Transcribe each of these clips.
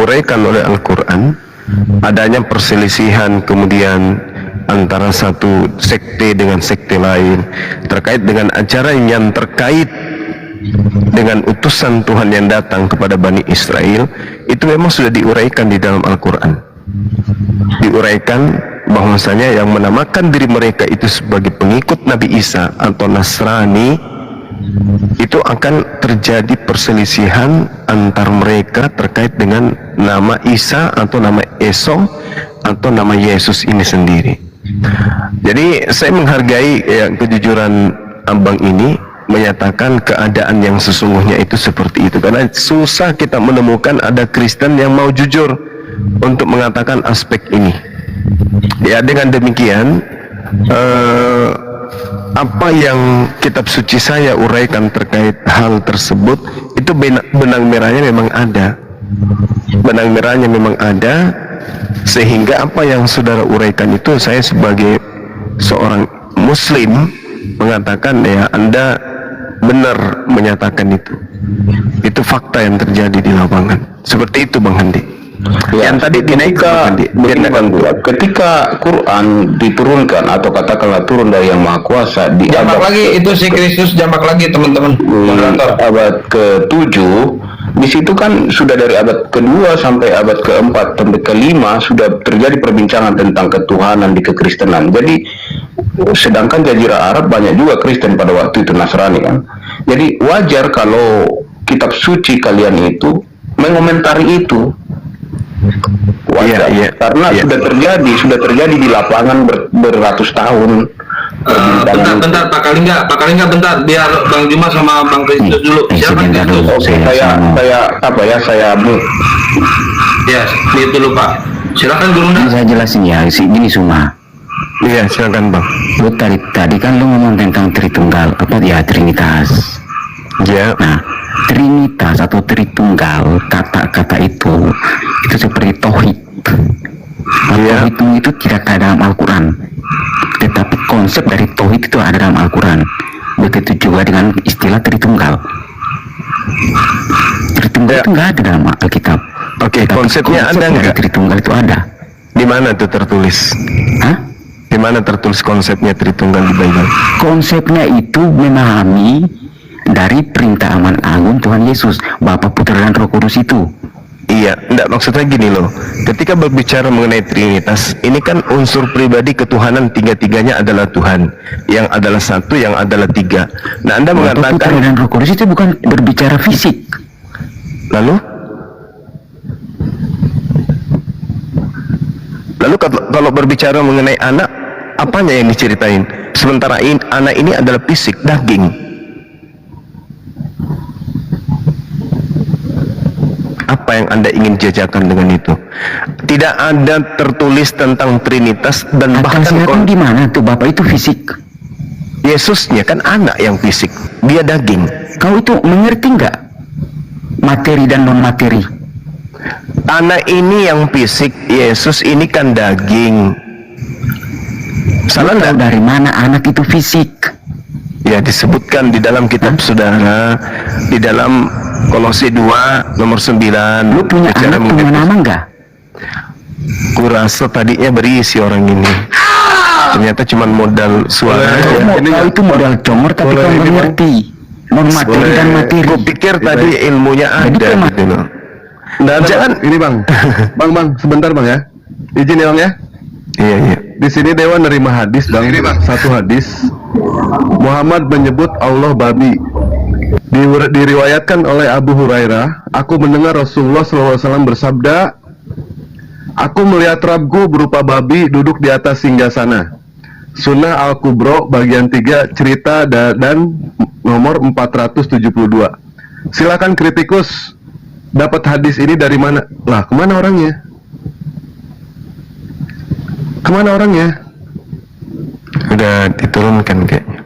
diuraikan oleh Al-Quran, adanya perselisihan kemudian antara satu sekte dengan sekte lain terkait dengan ajaran yang terkait dengan utusan Tuhan yang datang kepada Bani Israel, itu memang sudah diuraikan di dalam Al-Quran. Diuraikan bahwasanya yang menamakan diri mereka itu sebagai pengikut Nabi Isa atau Nasrani, itu akan terjadi perselisihan antar mereka terkait dengan nama Isa atau nama Eso atau nama Yesus ini sendiri. Jadi saya menghargai kejujuran abang ini menyatakan keadaan yang sesungguhnya itu seperti itu, karena susah kita menemukan ada Kristen yang mau jujur untuk mengatakan aspek ini. Ya, dengan demikian apa yang kitab suci saya uraikan terkait hal tersebut itu benang merahnya memang ada, benang merahnya memang ada, sehingga apa yang saudara uraikan itu saya sebagai seorang muslim mengatakan ya Anda benar menyatakan itu fakta yang terjadi di lapangan. Seperti itu Bang Handi. Ya, yang tadi dinaikkan ketika Quran diturunkan atau katakanlah turun dari Yang Maha Kuasa di jamak lagi itu si Kristus, jamak lagi teman-teman abad ke-7, di situ kan sudah dari abad ke-2 sampai abad ke-4 sampai ke-5 sudah terjadi perbincangan tentang ketuhanan di kekristenan. Jadi sedangkan Jazirah Arab banyak juga Kristen pada waktu itu, Nasrani kan. Jadi wajar kalau kitab suci kalian itu mengomentari itu. Wajar, karena sudah terjadi di lapangan beratus tahun. Bentar Pak Kalingga bentar, biar Bang Juma sama Bang Kristus dulu. Siapa Kristus? Oke, saya ya, lihat dulu Pak. Silakan Guru. Saya jelasin ya, gini Suma. Iya, silakan Bang. Lu tadi kan lu ngomong tentang Tritunggal, apa ya, Trinitas. Ya. Nah, Trinitas atau Tritunggal, kata-kata itu seperti tauhid. Tauhid itu tidak ada dalam Al-Quran, tetapi konsep dari tauhid itu ada dalam Al-Quran. Begitu juga dengan istilah Tritunggal. Tritunggal itu nggak ada dalam Alkitab. Oke, konsepnya ada nggak? Tritunggal itu ada. Di mana itu tertulis? Hah? Di mana tertulis konsepnya Tritunggal di Bible? Konsepnya itu memahami dari perintah aman agung Tuhan Yesus, Bapa, Putra dan Roh Kudus itu. Iya, enggak, maksudnya gini loh. Ketika berbicara mengenai Trinitas, ini kan unsur pribadi ketuhanan, tiga-tiganya adalah Tuhan, yang adalah satu, yang adalah tiga. Nah, Anda mengatakan Putra dan Roh Kudus itu bukan berbicara fisik. Lalu kalau berbicara mengenai anak, apanya yang diceritain? Sementara anak ini adalah fisik, daging. Apa yang Anda ingin jajakan dengan itu? Tidak ada tertulis tentang Trinitas dan bahkan di mana tuh Bapak itu fisik? Yesusnya kan anak yang fisik, dia daging. Kau itu mengerti nggak materi dan non materi? Anak ini yang fisik, Yesus ini kan daging. Salah nggak? Dari mana anak itu fisik? Ya, disebutkan di dalam kitab saudara, di dalam Kolose 2 nomor 9. Lu punya anak punya nama enggak? Kurasa tadinya berisi orang ini. Ternyata cuma modal suara aja. Kau itu modal comor tapi kau nggak ngerti non materi dan materi. Gue pikir tadi ilmunya ada gitu loh. Jangan ini Bang. Bang, sebentar Bang ya. Izin ya Bang ya. Iya. Di sini Dewa nerima hadis Bang. Ini Bang, satu hadis. Muhammad menyebut Allah babi. Diriwayatkan oleh Abu Hurairah, aku mendengar Rasulullah SAW bersabda, aku melihat Rabbku berupa babi duduk di atas singgasana. Sunnah Al-Kubro bagian 3 cerita dan nomor 472. Silakan kritikus, dapat hadis ini dari mana? Lah, kemana orangnya? Kemana orangnya? Udah diturunkan kayaknya.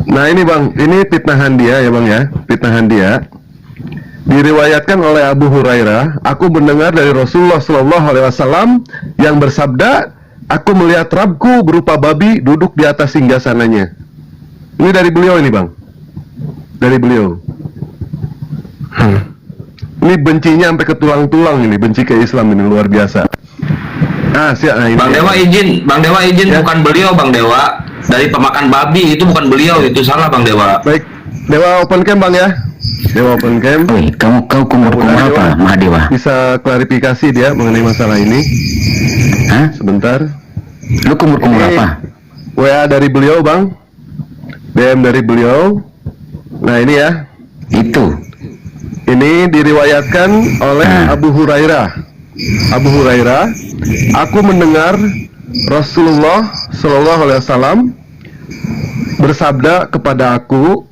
Nah ini Bang, ini fitnahan dia ya Bang ya, fitnahan dia. Diriwayatkan oleh Abu Hurairah, aku mendengar dari Rasulullah SAW yang bersabda, aku melihat Rabbku berupa babi duduk di atas singgasananya. Ini dari beliau ini Bang, dari beliau. Ini bencinya sampai ke tulang-tulang ini, benci ke Islam ini luar biasa. Nah, ini. Bang Dewa izin, Ya. bukan beliau Bang Dewa. Dari pemakan babi itu bukan beliau, itu salah Bang Dewa. Baik, Dewa open cam Bang ya. Dewa open cam. Oi, kau kumur-kumur apa, Mahadewa? Bisa klarifikasi dia mengenai masalah ini. Hah? Sebentar. Lu kumur-kumur Ini apa? WA dari beliau Bang. DM dari beliau. Nah ini ya. Itu. Ini diriwayatkan oleh Abu Hurairah. Abu Hurairah, aku mendengar Rasulullah Shallallahu Alaihi Wasallam bersabda kepada aku,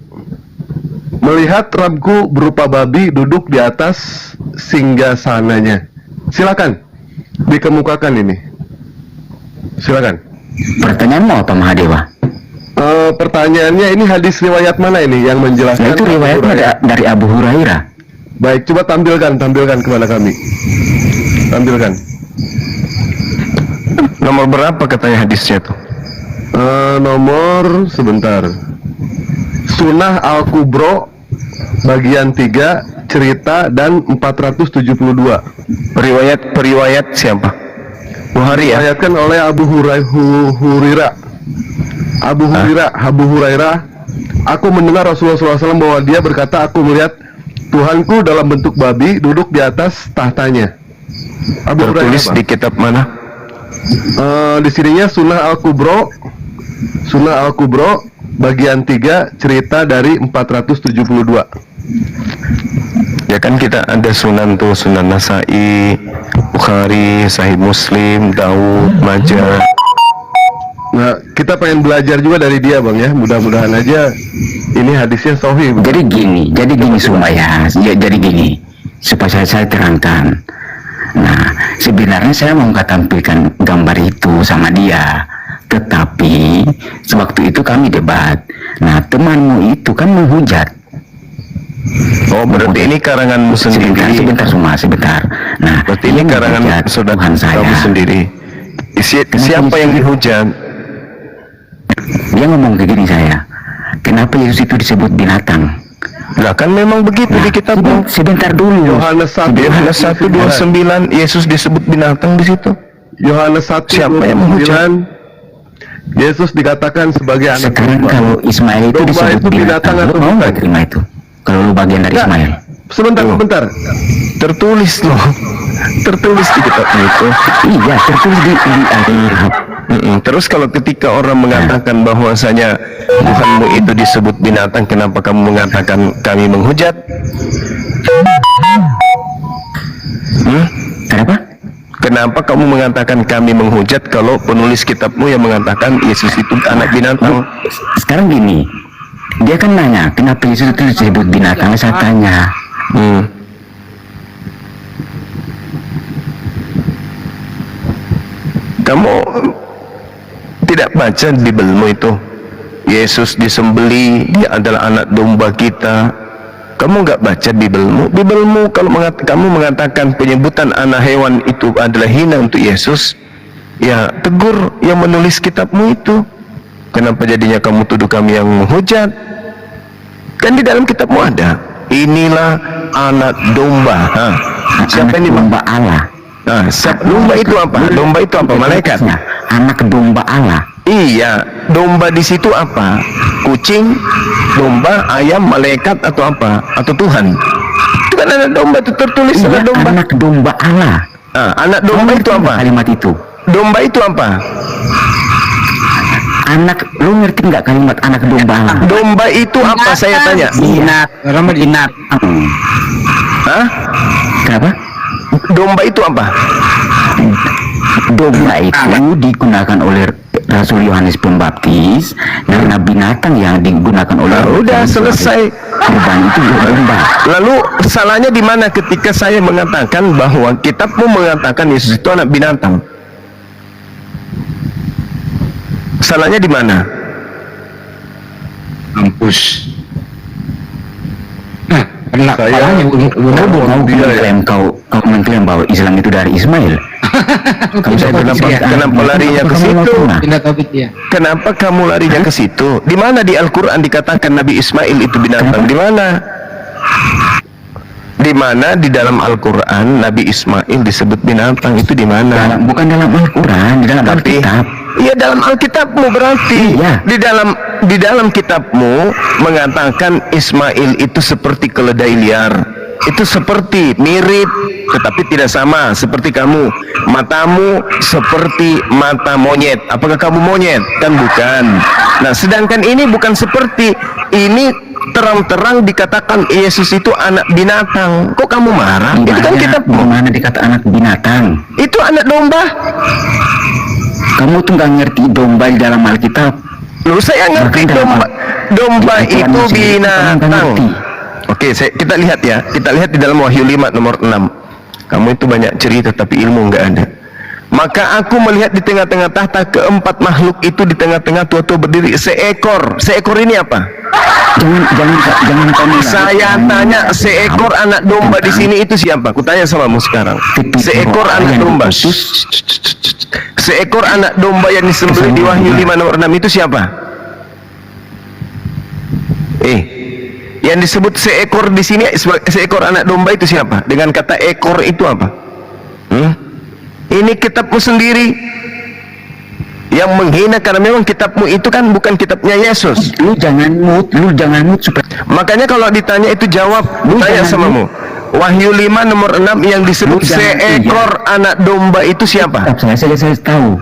melihat Rabbku berupa babi duduk di atas singgasananya. Silakan dikemukakan ini. Silakan. Pertanyaanmu apa, Mahadewa? Pertanyaannya ini hadis riwayat mana ini yang menjelaskan? Nah, itu Abu riwayatnya Hurairah? dari Abu Hurairah. Baik, coba tampilkan kepada kami. Tampilkan. Nomor berapa katanya hadisnya tuh? Nomor sebentar. Sunnah Al-Kubro bagian 3 cerita dan 472. Periwayat siapa? Bukhari ya? Diriwayatkan oleh Abu Hurairah. Abu Hurairah, aku mendengar Rasulullah SAW bahwa dia berkata, aku melihat Tuhanku dalam bentuk babi duduk di atas tahtanya. Abu Tertulis Hurairah, di kitab mana? di sininya Sunnah Al-Kubro bagian 3 cerita dari 472. Ya kan kita ada sunan tuh, Sunan Nasai, Bukhari, Sahih Muslim, Daud, Majah. Nah, kita pengen belajar juga dari dia Bang ya. Mudah-mudahan aja ini hadisnya sahih. Bang. Jadi gini Sumaya, jadi gini supaya saya terangkan. Nah, sebenarnya saya mau nggak tampilkan gambar itu sama dia, tetapi sewaktu itu kami debat. Nah, temanmu itu kan menghujat. Oh, berarti ini karanganmu sendiri. Sebentar. Nah, Berarti ini dia karangan menghujat saudara Tuhan saya. kamu sendiri. Siapa yang dihujat? Dia ngomong ke gini saya, kenapa Yesus itu disebut binatang? Lah kan memang begitu di kitabmu. Sebentar dulu. Yohanes 1 Yohanes 1:29 Yesus disebut binatang di situ. Yohanes 1 Siapa yang menghujat? Yesus dikatakan sebagai anak Sekarang domba. kalau Ismail itu Domba disebut itu binatang binatang, atau lu mau nggak bukan? terima itu? Kalau lu bagian dari Ya, Ismail. sebentar. Tertulis loh. Tertulis di kitabmu itu. Iya, tertulis di akhir. Terus kalau ketika orang mengatakan bahwasanya Tuhanmu itu disebut binatang, kenapa kamu mengatakan kami menghujat? Kenapa? Kenapa kamu mengatakan kami menghujat kalau penulis kitabmu yang mengatakan Yesus itu anak binatang? Sekarang gini, dia kan nanya, kenapa Yesus itu disebut binatang? Saya tanya, Kamu tidak baca di Biblemu itu? Yesus disembeli, dia adalah anak domba kita. Kamu nggak baca Biblemu? Biblemu kalau kamu mengatakan penyebutan anak hewan itu adalah hina untuk Yesus, ya tegur yang menulis kitabmu itu. Kenapa jadinya kamu tuduh kami yang menghujat? Kan di dalam kitabmu ada, inilah anak domba. Siapa anak ini? domba Allah. Nah, domba itu apa? Domba itu apa? Malaikat. Anak domba Allah. Iya, domba di situ apa? Kucing, domba, ayam, malaikat atau apa? Atau Tuhan? Itu kan anak domba, itu tertulis Iya, anak domba. anak domba Allah. Anak domba itu apa? Kalimat itu. Domba itu apa? Lu ngerti nggak kalimat anak domba Allah? Domba itu apa? Saya tanya. Inat, inat. Hah? Kenapa? Domba itu apa? Domba itu digunakan oleh Rasul Yohanes Pembaptis karena binatang yang digunakan oleh Udah selesai. Kurban itu domba. Lalu salahnya di mana ketika saya mengatakan bahwa kitabmu mengatakan Yesus itu anak binatang? Salahnya di mana? Mampus. Saya Mau mengklaim kau mengklaim bahwa Islam itu dari Ismail. Kenapa larinya ke situ? Pindah topik dia. Kenapa kamu larinya ke situ? Di mana di Al-Quran dikatakan Nabi Ismail itu binatang? Di mana? Di mana di dalam Al-Quran Nabi Ismail disebut binatang itu di mana? Bukan dalam Al-Quran, di dalam Tapi Alkitab. iya dalam Alkitabmu berarti. Iya. Di dalam kitabmu mengatakan Ismail itu seperti keledai liar. Itu seperti mirip tetapi tidak sama seperti kamu. Matamu seperti mata monyet. Apakah kamu monyet? Kan bukan. Nah, sedangkan ini bukan seperti ini, terang-terang dikatakan Yesus itu anak binatang. Kok kamu marah? Itu kan kitabmu. Mana dikata anak binatang? Itu anak domba. Kamu tuh nggak ngerti domba di dalam Alkitab. Loh, saya ngerti domba Di itu Al-Quran masih binatang. nggak ngerti. Oke, kita lihat ya. Kita lihat di dalam Wahyu 5 nomor 6. Kamu itu banyak cerita tapi ilmu nggak ada. Maka aku melihat di tengah-tengah tahta keempat makhluk itu, di tengah-tengah tua-tua berdiri seekor. Seekor ini apa? Jangan kamu. Saya tanya, seekor anak domba di sini itu siapa? Aku tanya samamu sekarang. Seekor anak domba. Seekor anak domba yang disembelih di Wahyu 5 nomor 6 itu siapa? Yang disebut seekor di sini, seekor anak domba itu siapa? Dengan kata ekor itu apa? Ini kitabmu sendiri yang menghina, karena memang kitabmu itu kan bukan kitabnya Yesus. Lu jangan mood supaya. Makanya kalau ditanya itu jawab. Tanya samamu. Wahyu 5 nomor 6 yang disebut seekor anak domba itu siapa? Saya tahu.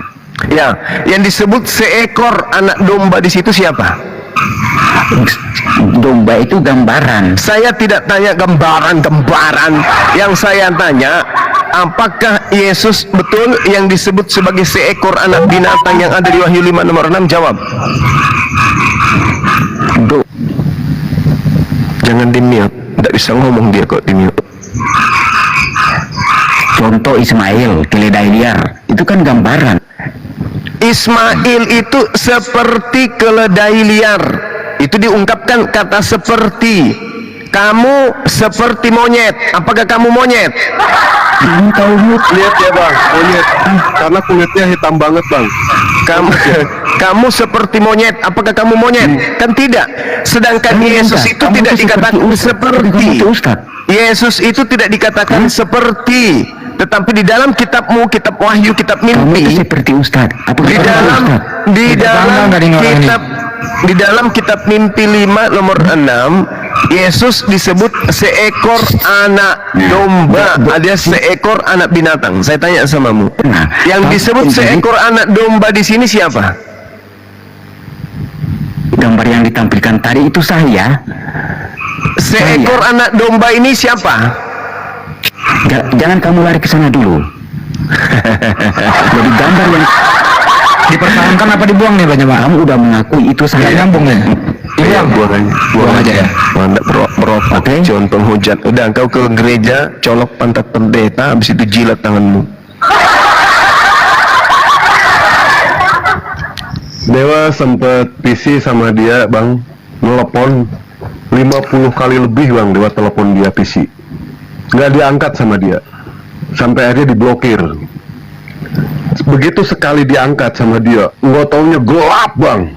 Ya, yang disebut seekor anak domba di situ siapa? Domba itu gambaran. Saya tidak tanya gambaran. Yang saya tanya, apakah Yesus betul yang disebut sebagai seekor anak binatang yang ada di Wahyu 5 nomor 6? Jawab. Jangan di-mute. Tidak bisa ngomong dia kok di-mute. Contoh Ismail, keledai liar. Itu kan gambaran. Ismail itu seperti keledai liar. Itu diungkapkan kata seperti. Kamu seperti monyet. Apakah kamu monyet? Kamu tahu Lihat ya bang, monyet. Karena kulitnya hitam banget bang. Kamu seperti monyet. Apakah kamu monyet? Kan tidak. Sedangkan Yesus itu tidak dikatakan seperti. Yesus itu tidak dikatakan seperti. Tetapi di dalam kitabmu, kitab Wahyu, kitab mimpi, seperti Ustadz. Di dalam kitab mimpi 5 nomor 6, Yesus disebut seekor anak domba, alias seekor anak binatang. Saya tanya samamu, yang disebut seekor anak domba di sini siapa? Gambar yang ditampilkan tadi itu saya. Seekor anak domba ini siapa? Jangan kamu lari ke sana dulu. Jadi gambar yang dipertahankan apa dibuang nih banyak Pak? kamu udah mengakui itu saya. Nyambung nih. Iya, buang aja ya. Merokok, Oke. John penghujat. Udah, engkau ke gereja, colok pantat pendeta, habis itu jilat tanganmu. Dewa sempet PC sama dia bang, nelpon 50 kali lebih bang. Dewa telepon dia PC, nggak diangkat sama dia, sampai akhirnya diblokir. Begitu sekali diangkat sama dia, nggak taunya gelap bang.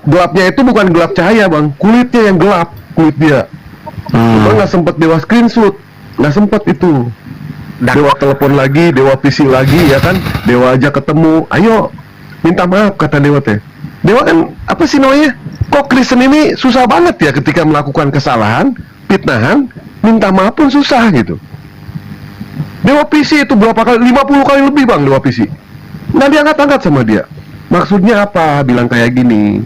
Gelapnya itu bukan gelap cahaya bang, kulitnya yang gelap, kulit dia. Bang nggak sempet Dewa screenshot, nggak sempet itu. Dewa telepon lagi, Dewa PC lagi ya kan, Dewa aja ketemu, ayo minta maaf kata Dewa teh. Dewa kan apa sih namanya? Kok Kristen ini susah banget ya ketika melakukan kesalahan, fitnahan, minta maaf pun susah gitu. Dewa PC itu berapa kali? 50 kali lebih bang Dewa PC. Nah diangkat-angkat sama dia. Maksudnya apa? Bilang kayak gini.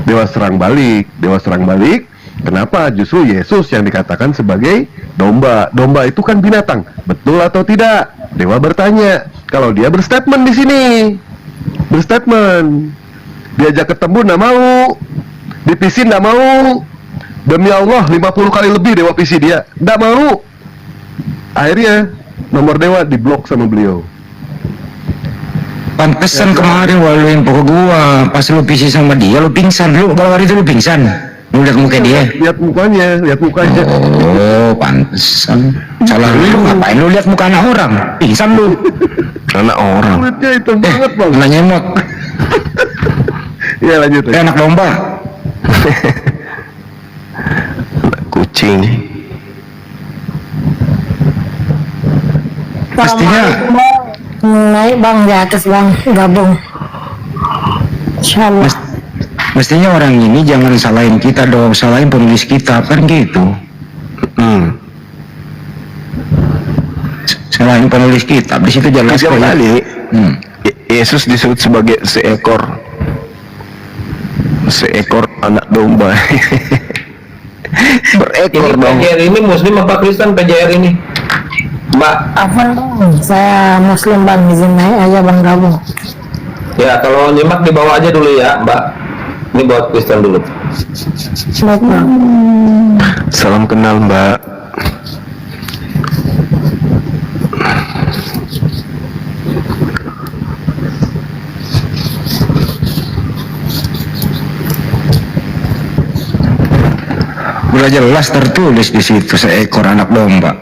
Dewa serang balik. Kenapa? Justru Yesus yang dikatakan sebagai domba. Domba itu kan binatang. Betul atau tidak? Dewa bertanya. Kalau dia berstatement di sini. Berstatement. Diajak ketemu nggak mau. Dipisin nggak mau. Demi Allah 50 kali lebih Dewa PC dia. Nggak mau. Akhirnya nomor Dewa diblok sama beliau. Pantesan kemarin walau info ke gua pas lu PC sama dia lu pingsan. Lu kalau hari itu lu pingsan. Lu lihat muka dia. Lihat mukanya. Oh, pantesan. Salah lu ngapain lu lihat muka anak orang? Pingsan lu. Anak orang. Kulitnya hitam banget bang. Anak nyemot. Iya lanjut. Anak domba. Anak kucing. Pastinya naik bang di atas bang, gabung. Insyaallah. mestinya orang ini jangan salahin kita dong, salahin penulis kitab kan gitu. Salahin penulis kitab di situ jelas Tiga kok ya. kali Hmm. Yesus disebut sebagai seekor anak domba. Berekor Ini dong. PJR ini Muslim apa Kristen PJR ini? Mbak, Afwan bang, saya Muslim bang, izin naik aja bang gabung. ya kalau nyimak dibawa aja dulu ya Mbak. Ini buat Kristen dulu. Baik bang. Salam kenal Mbak. Udah jelas tertulis di situ seekor anak domba.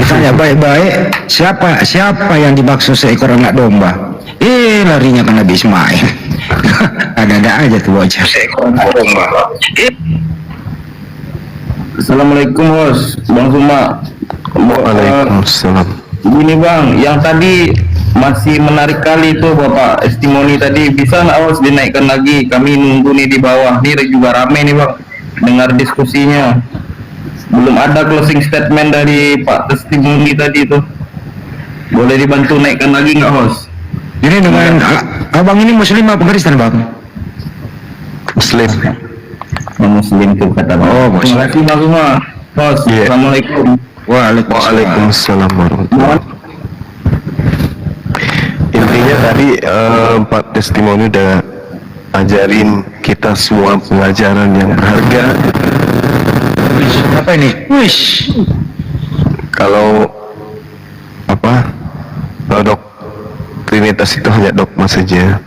Ditanya baik-baik, siapa yang dimaksud seekor anak domba? Larinya ke Nabi Ismail. Ada-ada aja tuh bocah. Seekor anak domba. Assalamualaikum Bos, Bang Suma. Waalaikumsalam. Gini Bang, yang tadi masih menarik kali itu Bapak testimoni tadi, bisa nggak Bos dinaikkan lagi? Kami nunggu nih di bawah, nih juga rame nih Bang, dengar diskusinya. Belum ada closing statement dari Pak testimoni tadi itu. Boleh dibantu naikkan lagi nggak Bos? Jadi dengan abang ini Muslim apa Kristen bang? Muslim. Muslim tuh kata Bang. Oh, Bos. Terima kasih Bang Suma. Bos, Iya. Assalamualaikum. Waalaikumsalam warahmatullahi. Intinya tadi Pak testimoni udah ajarin kita semua pelajaran yang berharga. Apa ini? Wish. Kalau Trinitas itu hanya dogma saja,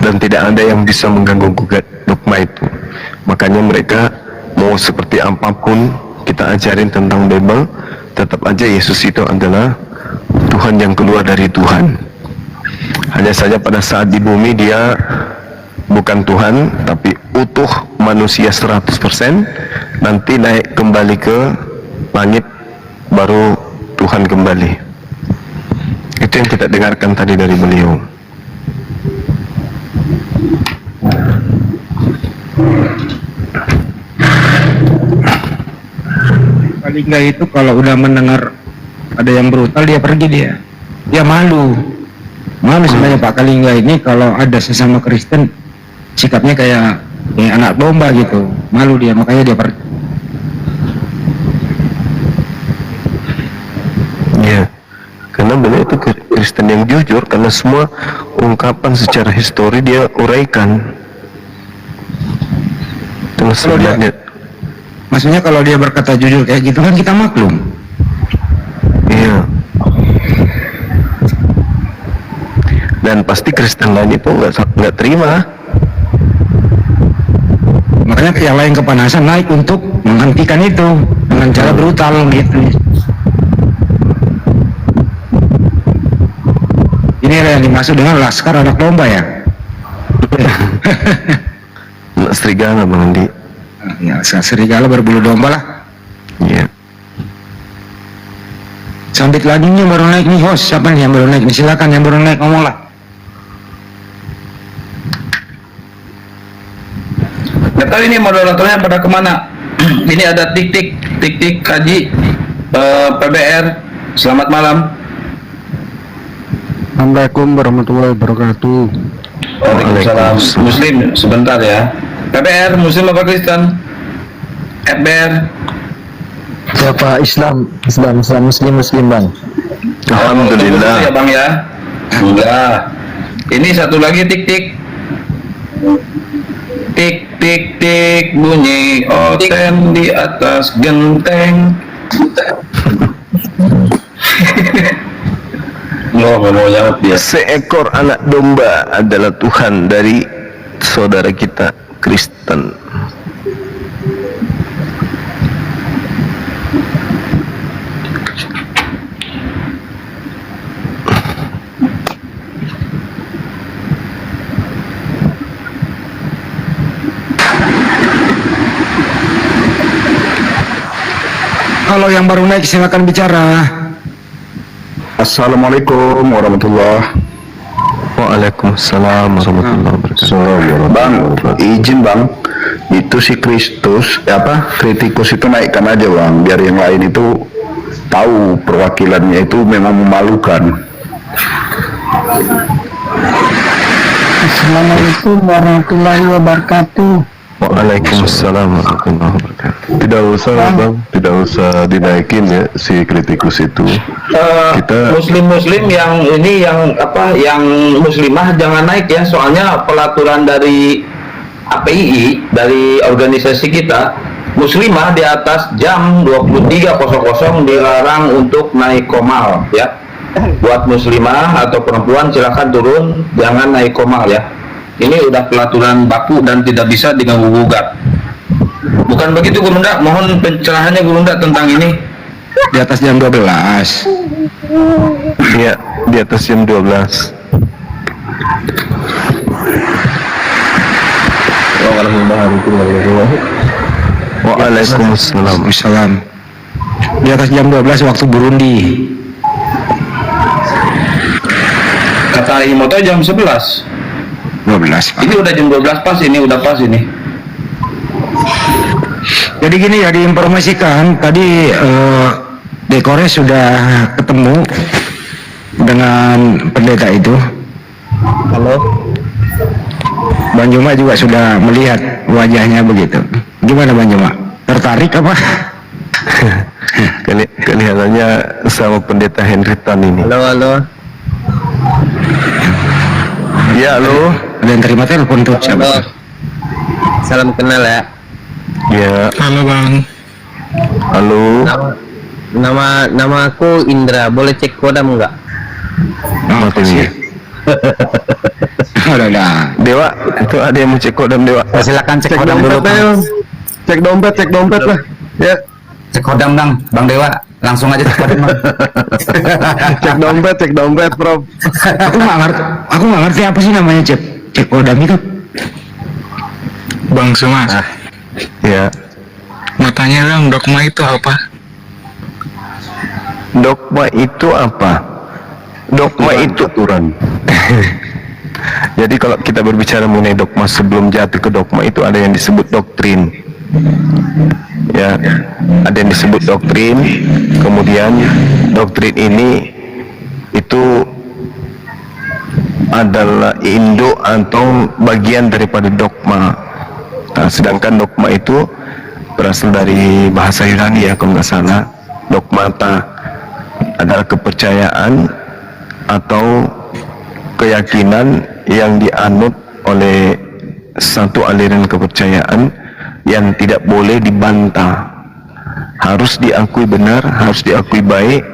dan tidak ada yang bisa mengganggu gugat dogma itu. Makanya mereka mau seperti apapun kita ajarin tentang Bible, tetap aja Yesus itu adalah Tuhan yang keluar dari Tuhan. Hanya saja pada saat di bumi dia bukan Tuhan, tapi utuh manusia 100%, nanti naik kembali ke langit, baru Tuhan kembali. Itu yang kita dengarkan tadi dari beliau. Paling nggak itu kalau udah mendengar ada yang brutal dia pergi, dia malu sebenarnya Pak Kalingga ini. Kalau ada sesama Kristen sikapnya kayak anak domba gitu, malu dia, makanya dia pergi. Ya, karena beliau itu Kristen yang jujur, karena semua ungkapan secara histori dia uraikan. Terus Kalau dia- sebenarnya, Maksudnya kalau dia berkata jujur kayak gitu kan kita maklum. iya. Dan pasti Kristen lain itu nggak terima. Makanya yang lain kepanasan naik untuk menghentikan itu dengan cara brutal gitu. Ini yang dimaksud dengan laskar anak domba ya. Serigala Bang Andi. Ya, serigala berbulu domba lah. Iya. Sambit lagi nih baru naik nih host. Siapa nih yang baru naik? Silakan yang baru naik ngomong lah. Nggak tahu ini moderatornya pada kemana. Ini ada tik-tik kaji PBR. Selamat malam. Assalamualaikum warahmatullahi wabarakatuh. Waalaikumsalam. Muslim sebentar ya. PBR Muslim apa Kristen? FBR. Siapa Islam Muslim bang. Alhamdulillah. Ya Bang ya. Enggak. Ini satu lagi tik bunyi oten di atas genteng. Mau jawab dia. Seekor anak domba adalah Tuhan dari saudara kita Kristen. Kalau yang baru naik silakan bicara. Assalamualaikum warahmatullahi. Waalaikumsalam warahmatullahi wabarakatuh. Bang, izin bang, itu si Kristus, kritikus itu naikkan aja bang, biar yang lain itu tahu perwakilannya itu memang memalukan. Assalamualaikum warahmatullahi wabarakatuh. Waalaikumsalam warahmatullahi wabarakatuh. Tidak usah bang, tidak usah dinaikin ya si kritikus itu. Kita Muslim yang ini yang muslimah jangan naik ya, soalnya pelaturan dari APII, dari organisasi kita, muslimah di atas jam 23.00 dilarang untuk naik komal ya. Buat muslimah atau perempuan silakan turun, jangan naik komal ya. Ini udah pelaturan baku dan tidak bisa diganggu gugat. Bukan begitu Gurunda? Mohon pencerahannya Gurunda tentang ini. Di atas jam 12. Iya, di atas jam 12. Waalaikumsalam. Waalaikumsalam. Di atas jam 12 waktu Burundi. Kata Imoto jam 11. 12. Pak. Ini udah jam 12 pas ini, udah pas ini. Jadi gini ya, diinformasikan tadi dekornya sudah ketemu dengan pendeta itu. Halo. Bang Juma juga sudah melihat wajahnya begitu. Gimana Bang Juma? Tertarik apa? Kelihatannya sama pendeta Henry Tan ini. Halo. Ya, halo. Ada yang terima telepon tuh siapa? Salam kenal ya. Ya, Halo Bang. halo. Nama aku Indra. Boleh cek kodam nggak? Oh, Makasih. Udah. Dewa, itu ada yang mau cek kodam Dewa. Silakan cek kodam dulu, Bang. Cek dompet lah. Ya, Cek kodam, Bang Dewa. Langsung aja cek kodam, Bang. cek dompet, Prof. Aku nggak ngerti apa sih namanya cek kodam itu. Bang Sumas, Ya, mau tanya dong, dogma itu apa? dogma itu apa? Dogma itu aturan. Jadi kalau kita berbicara mengenai dogma, sebelum jatuh ke dogma itu ada yang disebut doktrin. Ya, ada yang disebut doktrin. Kemudian doktrin ini itu adalah induk atau bagian daripada dogma. Nah, sedangkan dogma itu berasal dari bahasa Yunani ya, kalau nggak salah. Dogmata adalah kepercayaan atau keyakinan yang dianut oleh satu aliran kepercayaan yang tidak boleh dibantah, harus diakui benar, harus diakui baik,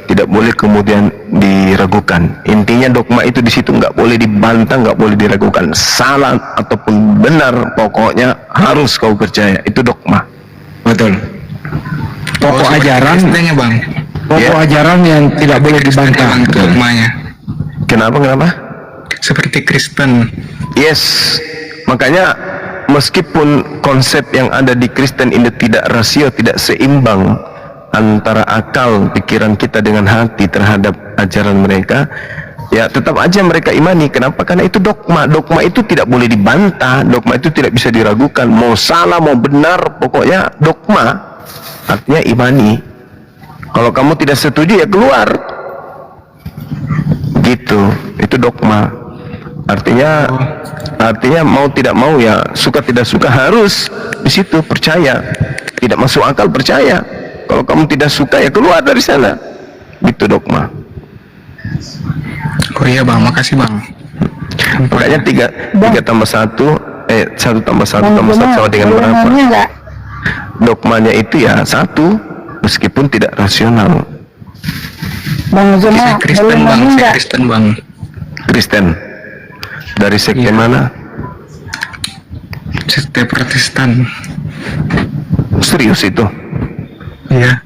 tidak boleh kemudian diragukan. Intinya dogma itu di situ nggak boleh dibantah, nggak boleh diragukan, salah ataupun benar, pokoknya harus kau percaya. Itu dogma. Betul. Pokok ajaran, Istilahnya Bang. pokok ajaran yang tidak boleh dibantah. Bang, dogmanya. Kenapa? Seperti Kristen. Yes, makanya meskipun konsep yang ada di Kristen ini tidak rasio, tidak seimbang antara akal pikiran kita dengan hati terhadap ajaran mereka, ya tetap aja mereka imani. Kenapa? Karena itu dogma. Dogma itu tidak boleh dibantah, dogma itu tidak bisa diragukan, mau salah mau benar, pokoknya dogma. Artinya imani. Kalau kamu tidak setuju ya keluar, gitu. Itu dogma. Artinya mau tidak mau ya, suka tidak suka harus di situ percaya. Tidak masuk akal percaya. Kalau kamu tidak suka ya keluar dari sana. Itu dogma. Oh iya Bang, makasih Bang. Makanya 3 tambah 1 1 tambah 1 tambah 1 sama dengan boleh berapa? nanya nggak? Dogmanya itu ya 1, meskipun tidak rasional. Bang Zuma, Saya Kristen boleh Bang, nanya saya nggak? Kristen Bang. Kristen. Dari sekte Iya. mana? Sekte Protestan. Serius itu? Iya.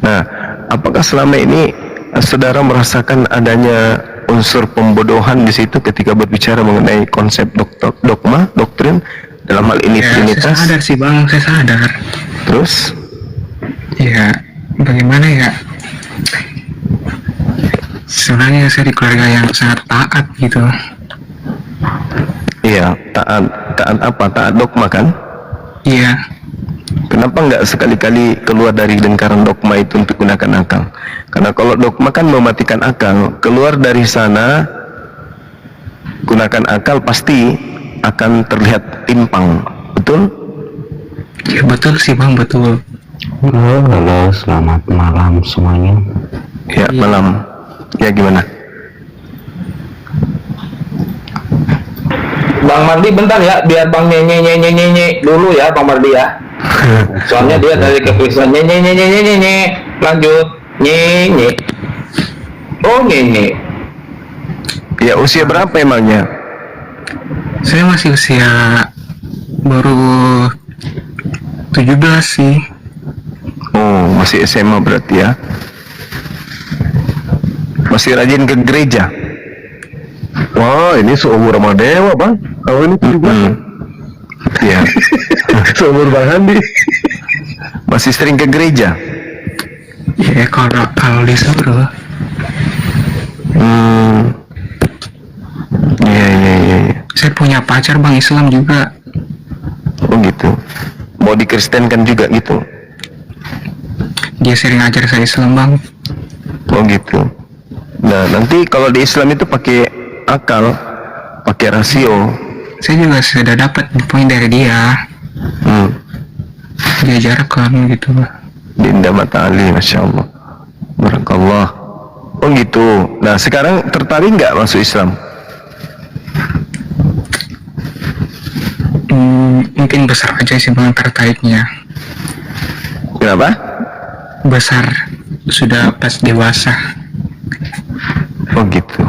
Nah, apakah selama ini saudara merasakan adanya unsur pembodohan di situ ketika berbicara mengenai konsep dogma, doktrin, dalam hal ini Ya, Trinitas? saya sadar sih Bang, saya sadar. Terus? Ya, bagaimana ya? Sebenarnya saya di keluarga yang sangat taat gitu. Iya, taat apa? Taat dogma kan? Iya. Kenapa nggak sekali-kali keluar dari lingkaran dogma itu untuk gunakan akal? Karena kalau dogma kan mematikan akal. Keluar dari sana, gunakan akal pasti akan terlihat timpang. Betul? Ya betul sih bang, betul. Halo, selamat malam semuanya. Ya, malam. Ya gimana? Bang Mardi bentar ya, biar Bang nyenye dulu ya Bang Mardi ya. Soalnya dia dari kekristenan nyenye. Lanjut nyenye. Oh nyenye. Ya, usia berapa emangnya? Saya masih usia baru 17 sih. Oh, masih SMA berarti ya? Masih rajin ke gereja? Wah, ini seumur sama Dewa, Bang. Kalau ini 17. Iya. Seumur Bang Handi. Masih sering ke gereja? Ya kalau disuruh. Iya. Saya punya pacar bang Islam juga. Oh gitu. Mau dikristenkan juga gitu? Dia sering ngajar saya Islam bang. Oh gitu. Nah, nanti kalau di Islam itu pakai akal, pakai rasio. Saya juga sudah dapat poin dari dia. Diajarkan gitu. Dinda Mata Ali, Masya Allah. Barakallah. Oh gitu. Nah, sekarang tertarik nggak masuk Islam? Mungkin besar aja sih bang tertaiknya. Kenapa? Besar, sudah pas dewasa. Oh gitu.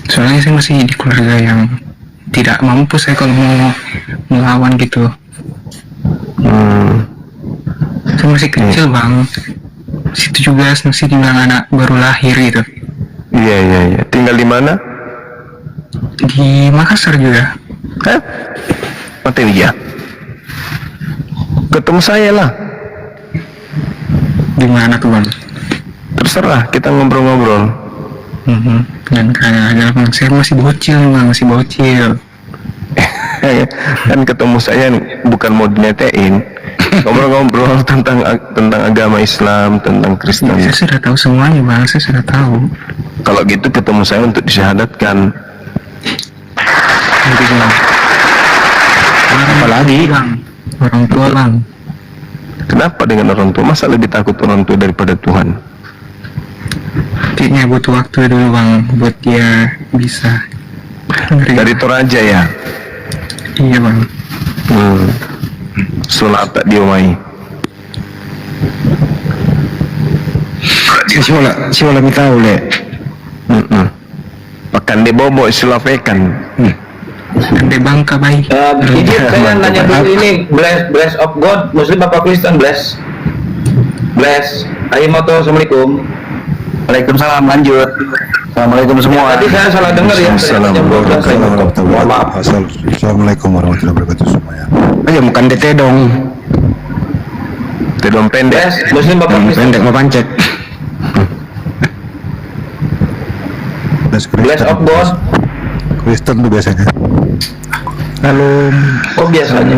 Soalnya saya masih di keluarga yang tidak mampu saya kalau mau melawan gitu. Saya masih kecil bang. Situ juga masih tinggal anak baru lahir gitu. Iya. Tinggal di mana? Di Makassar juga. Hah? Materi ya? Ketemu saya lah. Di mana tuh bang? Terserah, kita ngobrol-ngobrol. Dan kayak bang, saya masih bocil bang, masih bocil. Kan ketemu saya bukan mau dinyatain, ngobrol-ngobrol tentang agama Islam, tentang Kristen. Saya sudah tahu semuanya bang, saya sudah tahu. Kalau gitu ketemu saya untuk disyahadatkan. Nanti bang. Apalagi bang, orang tua bang. Kenapa dengan orang tua? Masa lebih takut orang tua daripada Tuhan? Kayaknya butuh waktu dulu bang, buat dia bisa. Dari Toraja ya? Iya bang. Sholat tak diomai. Si wala mi tahu le. Pakan de bobo sulavekan. Gede Bangka baik. Ijib saya nanya dulu ini, bless of God, Muslim apa Kristen bless? Bless. Ayo moto, assalamualaikum. Waalaikumsalam, lanjut. Assalamualaikum semua. Tadi saya salah dengar ya. Mohon maaf. Assalamualaikum warahmatullahi wabarakatuh semuanya. Ayo bukan DT dong. Tedong pendek. Bless, Muslim apa Kristen? Pendek mau pancet. Bless of God. Kristen tuh biasanya. Halo. Oh biasanya.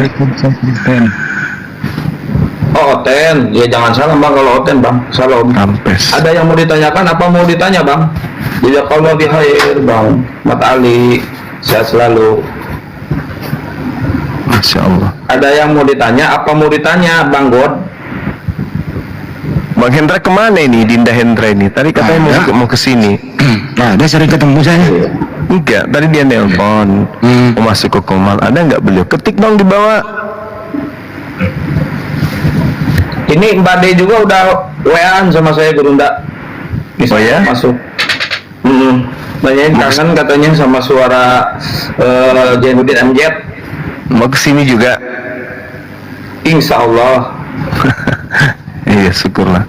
Oh Oten, ya jangan salah bang kalau Oten bang, salam. Rampes. Ada yang mau ditanyakan? Apa mau ditanya bang? Jazakallah bihair bang, Mata Ali, sehat selalu. Masya Allah. Ada yang mau ditanya? Apa mau ditanya bang God? Bang Hendra kemana ini? Dinda Hendra ini. Tadi katanya mau ke sini. Nah, dia sering ketemu saya. Enggak, tadi dia nelpon. Mau masuk ke Komal. Ada nggak beliau? Ketik dong di bawah. Ini Mbak De juga udah WA-an sama saya Guru Nda. Bisa Oh ya? masuk. Nanyain kangen katanya sama suara Jainuddin Amjad. Mau ke sini juga. Insya Allah. Iya, syukurlah.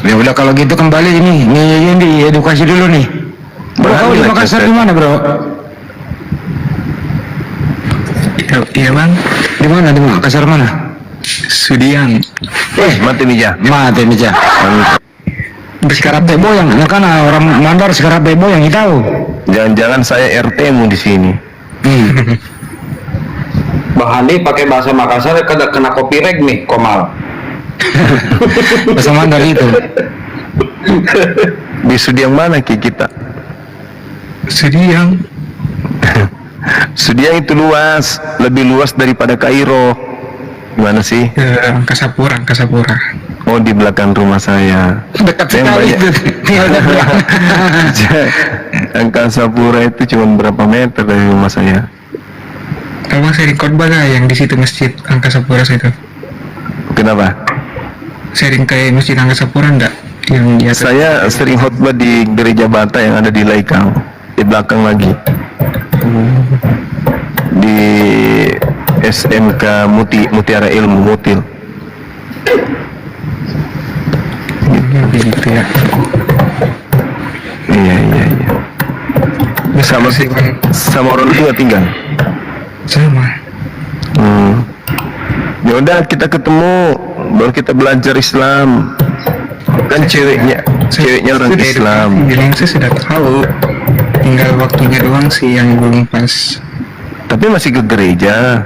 Ya udah kalau gitu kembali ini di edukasi dulu nih. Bro, kau di Makassar di mana, Bro? Iya bang. Di mana? Di Makassar mana? Sudiang. Mati Mija. Mati Mija. Sekarang teh boyang, ya kan orang mandor sekarang teh boyang itu tahu. Jangan-jangan saya RT-mu di sini. Bang Andi pakai bahasa Makassar kena copyright nih, Komal. Bahasa mandor itu. Di Sudiang mana kita? Sudiang. Sudiang itu luas, lebih luas daripada Kairo. Gimana sih? Angkasa Pura. Oh, di belakang rumah saya. Dekat Yang sekali banyak. itu. Angkasa Pura itu cuma berapa meter dari rumah saya. Abang sering khotbah gak yang di situ masjid Angkasa Pura situ? Kenapa? Sering kayak masjid Angkasa Pura enggak? Yang di atas. Saya sering khotbah di gereja Bata yang ada di Laikau, di belakang lagi. Di SMK Mutiara Ilmu Mutil. Begitu ya. Iya. Sama sih, sama orang tua tinggal. Sama. Ya udah, kita ketemu, baru kita belajar Islam. Kan ceweknya orang Islam. Bilang sih sudah tahu. Tinggal waktunya doang sih yang belum pas. Tapi masih ke gereja.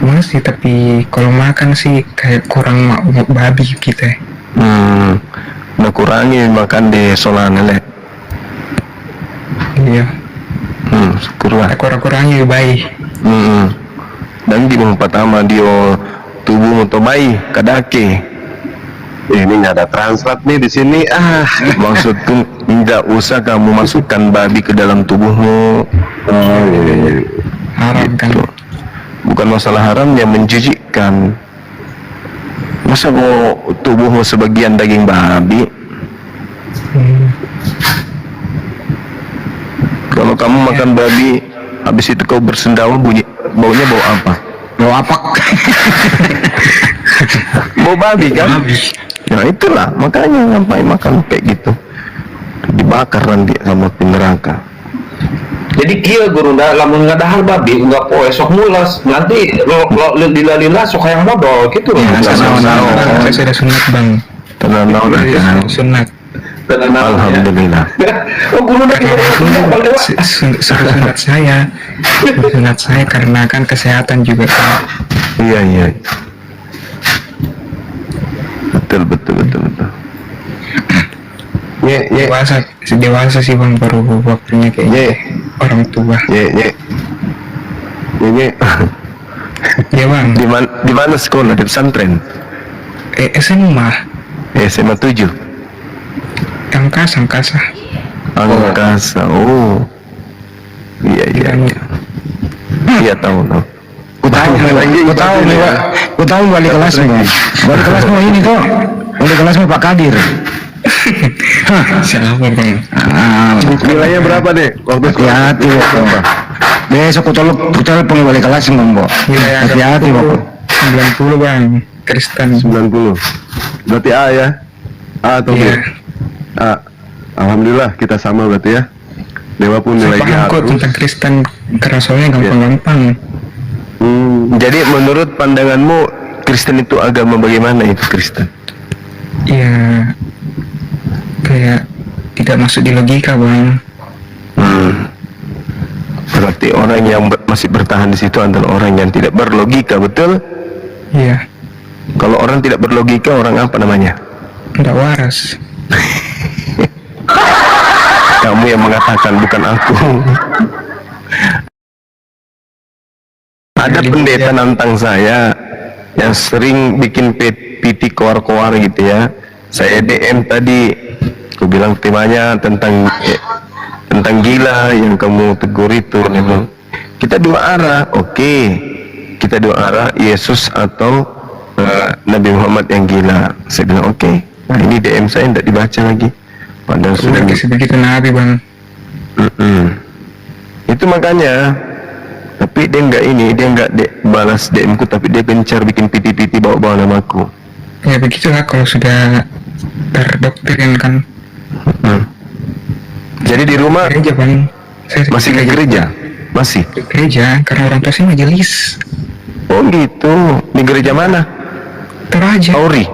Masih, tapi kalau makan sih kayak kurang babi kita. Nah, kurangi makan di Solanele. Iya. Syukurlah. Kurang-kurangnya baik. Dan di bawah pertama dia tubuh untuk bayi kadake. Ini nggak ada translate nih di sini. Maksudku tidak usah kamu masukkan babi ke dalam tubuhmu. Haram kan? Gitu. Bukan masalah haram, yang menjijikkan. Masa mau tubuhmu sebagian daging babi? Kalau kamu makan babi, habis itu kau bersendawa, baunya bau apa? Bau apa? Bau babi kan? Nah itulah, makanya ngapain makan kayak gitu, dibakar nanti sama api neraka. Jadi kia guru lamun ngadahar babi nggak poe sok mulas nanti lo lila sok yang modal gitu. Saya sudah sunat bang. Tenang. Sunat. Alhamdulillah. Oh guru dah Sunat saya. Sunat saya karena kan kesehatan juga kan. Iya. Betul. Dewasa sih bang, baru waktunya kayak orang tua. Ye. Ya bang. Di mana sekolah? Di pesantren? SMA. SMA 7. Angkasa. Angkasa. Oh. Iya. Iya tahu. Ku tahu wali kelasmu. Wali kelasmu ini kok. Wali kelasmu Pak Kadir. Siapa bang? Nilainya berapa deh? Waktu Hati-hati Bapak. Besok ku telepon wali kelas Mbak. Hati-hati Bapak. 90 bang. Kristen. 90. Berarti A ya? A atau B? Iya. A. Alhamdulillah kita sama berarti ya. Dewa pun Saya nilainya paham A kok terus. tentang Kristen, karena soalnya gampang-gampang. Jadi menurut pandanganmu Kristen itu agama bagaimana itu Kristen? Ya kayak tidak masuk di logika bang. Berarti orang yang masih bertahan di situ adalah orang yang tidak berlogika, betul? Iya. Kalau orang tidak berlogika, orang apa namanya? Tidak waras. Kamu yang mengatakan, bukan aku. Ada pendeta nantang saya yang sering bikin PT koar-koar gitu ya. Saya DM tadi, aku bilang temanya tentang gila yang kamu tegur itu. Dia bilang, kita dua arah, oke. Kita dua arah, Yesus atau Nabi Muhammad yang gila. Saya bilang oke. Nah, ini DM saya tidak dibaca lagi. Padahal sudah Begitu Nabi bang. Itu makanya. Tapi dia enggak balas DM ku, tapi dia gencar bikin PT bawa-bawa namaku. Ya begitulah kalau sudah terdoktrin kan. Jadi di rumah Gereja bang. Saya masih ke gereja? Masih? Ke gereja karena orang tua saya majelis. Oh gitu. Di gereja mana? Toraja. Auri.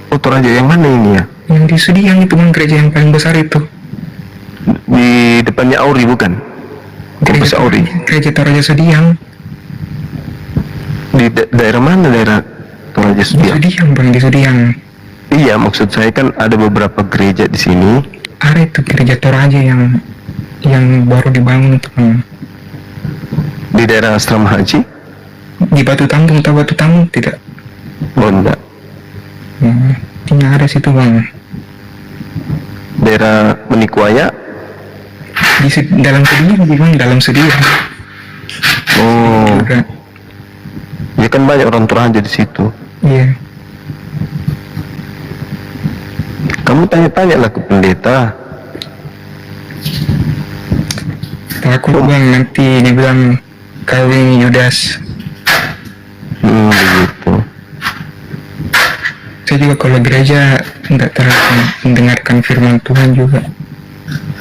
Oh Toraja yang mana ini ya? Yang di Sudiang itu bang, gereja yang paling besar itu. Di depannya Auri bukan? Kompleks Auri. Gereja Toraja Sudiang. Di daerah mana daerah Toraja Di Sudiang? Sudiang bang, di Sudiang. Iya, maksud saya kan ada beberapa gereja di sini. Ada itu gereja Toraja yang baru dibangun itu bang. Di daerah asrama haji? Di Batu Tambung, tahu Batu Tambung tidak? Oh enggak. Ini ada situ bang. Daerah Menikuaya? Dalam Sudiang bang, dalam Sudiang. Oh, Juga. ya kan banyak orang Toraja di situ. Iya. Kamu tanya-tanya lah ke pendeta. Takut bang nanti dibilang kawin Yudas. Begitu. Saya juga kalau gereja tidak terlalu mendengarkan firman Tuhan juga.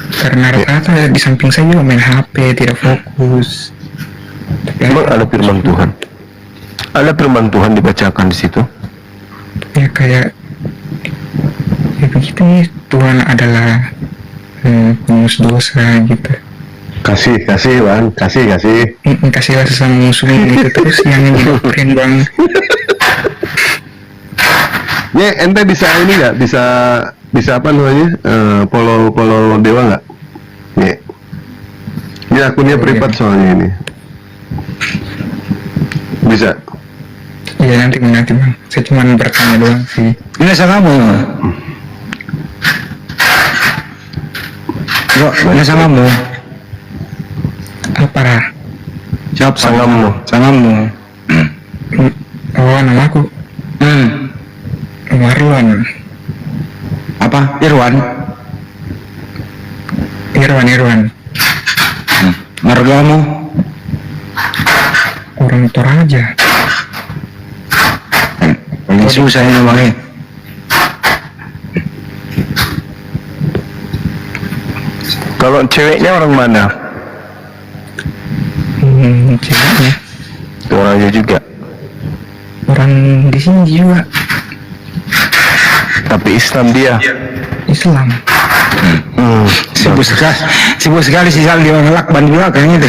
Karena rata-rata di samping saya juga main HP, tidak fokus. Emang ada firman Tuhan? Ada firman Tuhan dibacakan di situ? Ya kayak ya begitu nih, Tuhan adalah penghapus dosa gitu. Kasih bang, kasih. Kasihlah sesama musuhmu gitu terus yang didoktrin bang. Ya, ente bisa ini nggak? Bisa apa namanya? Polo dewa nggak? Ya. Ini akunnya privat soalnya ini. Bisa. Iya nanti bang. Saya cuma bertanya doang sih. Ini saya kamu. Kok ini kamu? Apa Rah? Siapa? Sangammu. Sangammu. Oh namaku Marlon. Apa? Irwan. Margamu. Orang Toraja. Paling susah ini namanya. Kalau ceweknya orang mana? Ceweknya Toraja juga. orang di sini juga Tapi Islam dia. Islam. Sibuk sekali si Sal di lakban di belakang itu.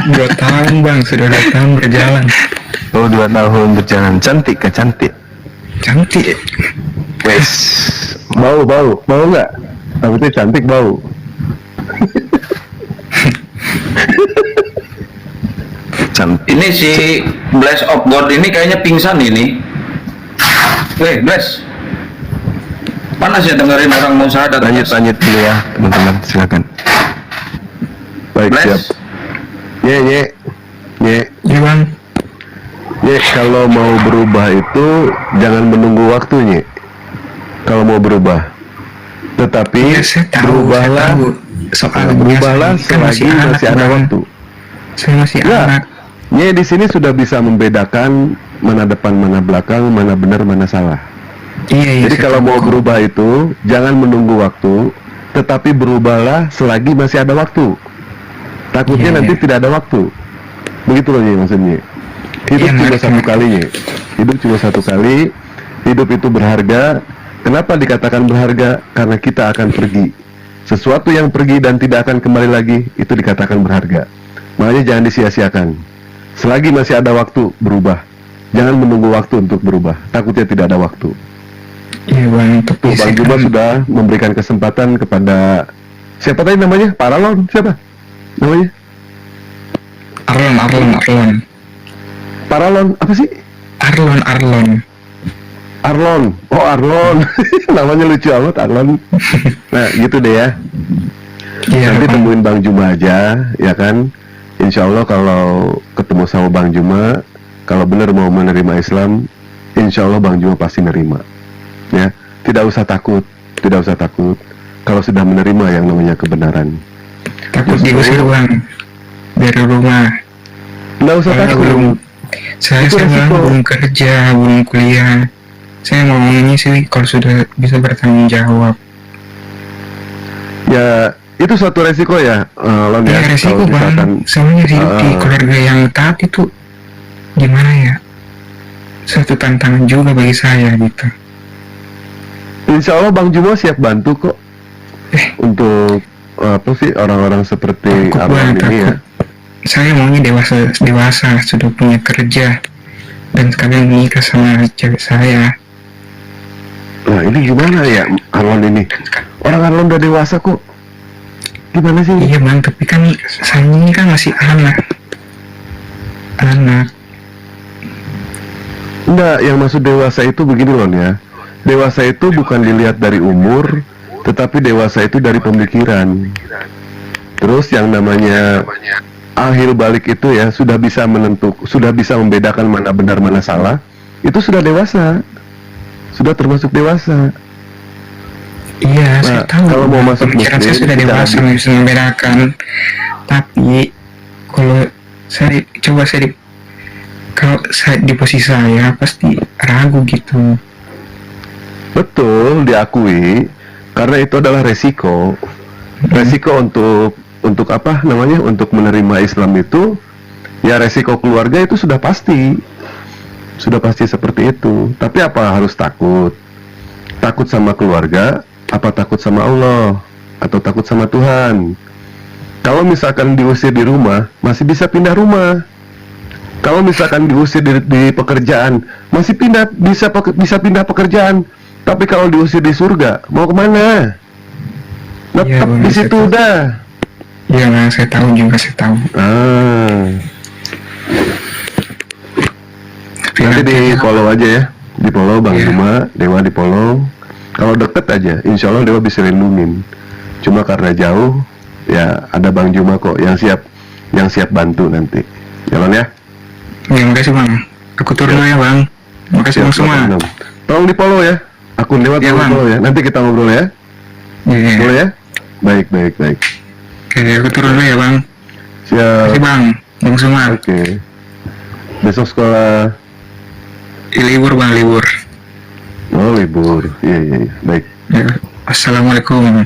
2 tahun bang, sudah 2 tahun berjalan. Oh, 2 tahun berjalan. Cantik kah? Cantik. Wes. Bau nggak? Tapi itu cantik bau. Cantik. Ini si Bless of God ini kayaknya pingsan ini. Bless. Panas ya dengerin orang mau syahadat. Lanjut dulu ya, teman-teman. Silakan. Baik, Bless. siap. Ye. Iya bang. Ya, kalau mau berubah itu jangan menunggu waktunya. Kalau mau berubah, tetapi Iya, saya tahu, berubahlah, saya tahu. Soalnya berubahlah saya kan selagi masih masih anak, ada Bang. waktu. Saya masih Ya, anak. ya di sini sudah bisa membedakan mana depan, mana belakang, mana benar, mana salah. Iya. Jadi saya kalau tahu mau kok. berubah itu jangan menunggu waktu, tetapi berubahlah selagi masih ada waktu. Takutnya Iya, nanti iya. tidak ada waktu. Begitu loh Nye, maksudnya. Hidup Iya, cuma ngerti, satu Mak. kali Nye. Hidup cuma satu kali. Hidup itu berharga. Kenapa dikatakan berharga? Karena kita akan pergi. Sesuatu yang pergi dan tidak akan kembali lagi itu dikatakan berharga. Makanya jangan disia-siakan. Selagi masih ada waktu berubah. Jangan menunggu waktu untuk berubah. Takutnya tidak ada waktu. Iya bang, untuk Tuh, Bang Juma kan- sudah memberikan kesempatan kepada siapa tadi namanya? Paralon siapa? Namanya? Arlon. Paralon apa sih? Arlon. Arlon. Oh, Arlon. Namanya lucu amat Arlon. Nah, gitu deh ya. Iya Nanti bang. temuin Bang Juma aja, ya kan? Insya Allah kalau ketemu sama Bang Juma, kalau benar mau menerima Islam, insya Allah Bang Juma pasti nerima. Ya, tidak usah takut. Kalau sudah menerima yang namanya kebenaran, Takut Justru- diusir bang dari rumah. nggak usah Saya takut. Saya Itu sekarang resiko. belum kerja, belum kuliah. Saya ngomongnya sih kalau sudah bisa bertanggung jawab. Ya, itu suatu resiko ya, Lon ya. Iya resiko Kalau misalkan, bang. Soalnya hidup di Ah. keluarga yang taat itu gimana ya? Suatu tantangan juga bagi saya gitu. Insya Allah Bang Jumo siap bantu kok untuk apa sih orang-orang seperti Takut Arman banget, ini ya. takut. Saya maunya dewasa sudah punya kerja dan sekalian menikah sama cewek saya. Nah ini gimana ya Arman ini? Orang Arman udah dewasa kok. Gimana sih? Iya bang, tapi kan saya ini kan masih anak. Enggak, yang maksud dewasa itu begini loh ya. Dewasa itu bukan dilihat dari umur, tetapi dewasa itu dari pemikiran. Terus yang namanya akhir balik itu ya sudah bisa sudah bisa membedakan mana benar mana salah. Itu sudah dewasa, sudah termasuk dewasa. Iya, saya Nah, tahu. kalau mau masuk pemikiran saya muslim, sudah kita dewasa lagi. bisa membedakan. Tapi kalau kalau saya di posisi saya pasti ragu gitu. Betul, diakui karena itu adalah resiko. Resiko untuk apa namanya? Untuk menerima Islam itu ya resiko keluarga itu sudah pasti. Sudah pasti seperti itu. Tapi apa harus takut? Takut sama keluarga, apa takut sama Allah atau takut sama Tuhan? Kalau misalkan diusir di rumah, masih bisa pindah rumah. Kalau misalkan diusir di pekerjaan, masih bisa pindah pekerjaan. Tapi kalau diusir di surga, mau kemana? Tetap Bang, di saya situ tahu. udah. Iya bang, saya tahu juga, saya tahu. Tapi Nanti di nantinya- follow aja ya, di follow Bang Iya. Juma, Dewa di follow. Kalau deket aja, insya Allah Dewa bisa lindungin. Cuma karena jauh, ya ada Bang Juma kok yang siap bantu nanti. Jalan ya. Ya, makasih bang. Aku turun dulu ya bang. Makasih bang semua. Tolong di follow ya. Akun Dewa Iya, tolong Bang. follow ya. Nanti kita ngobrol ya. Iya. Boleh ya? Baik. Oke, aku turun dulu ya bang. Siap. Makasih bang. Bang semua. Oke. Besok sekolah. Libur bang, libur. Oh libur. Iya. Baik. Ya. Assalamualaikum.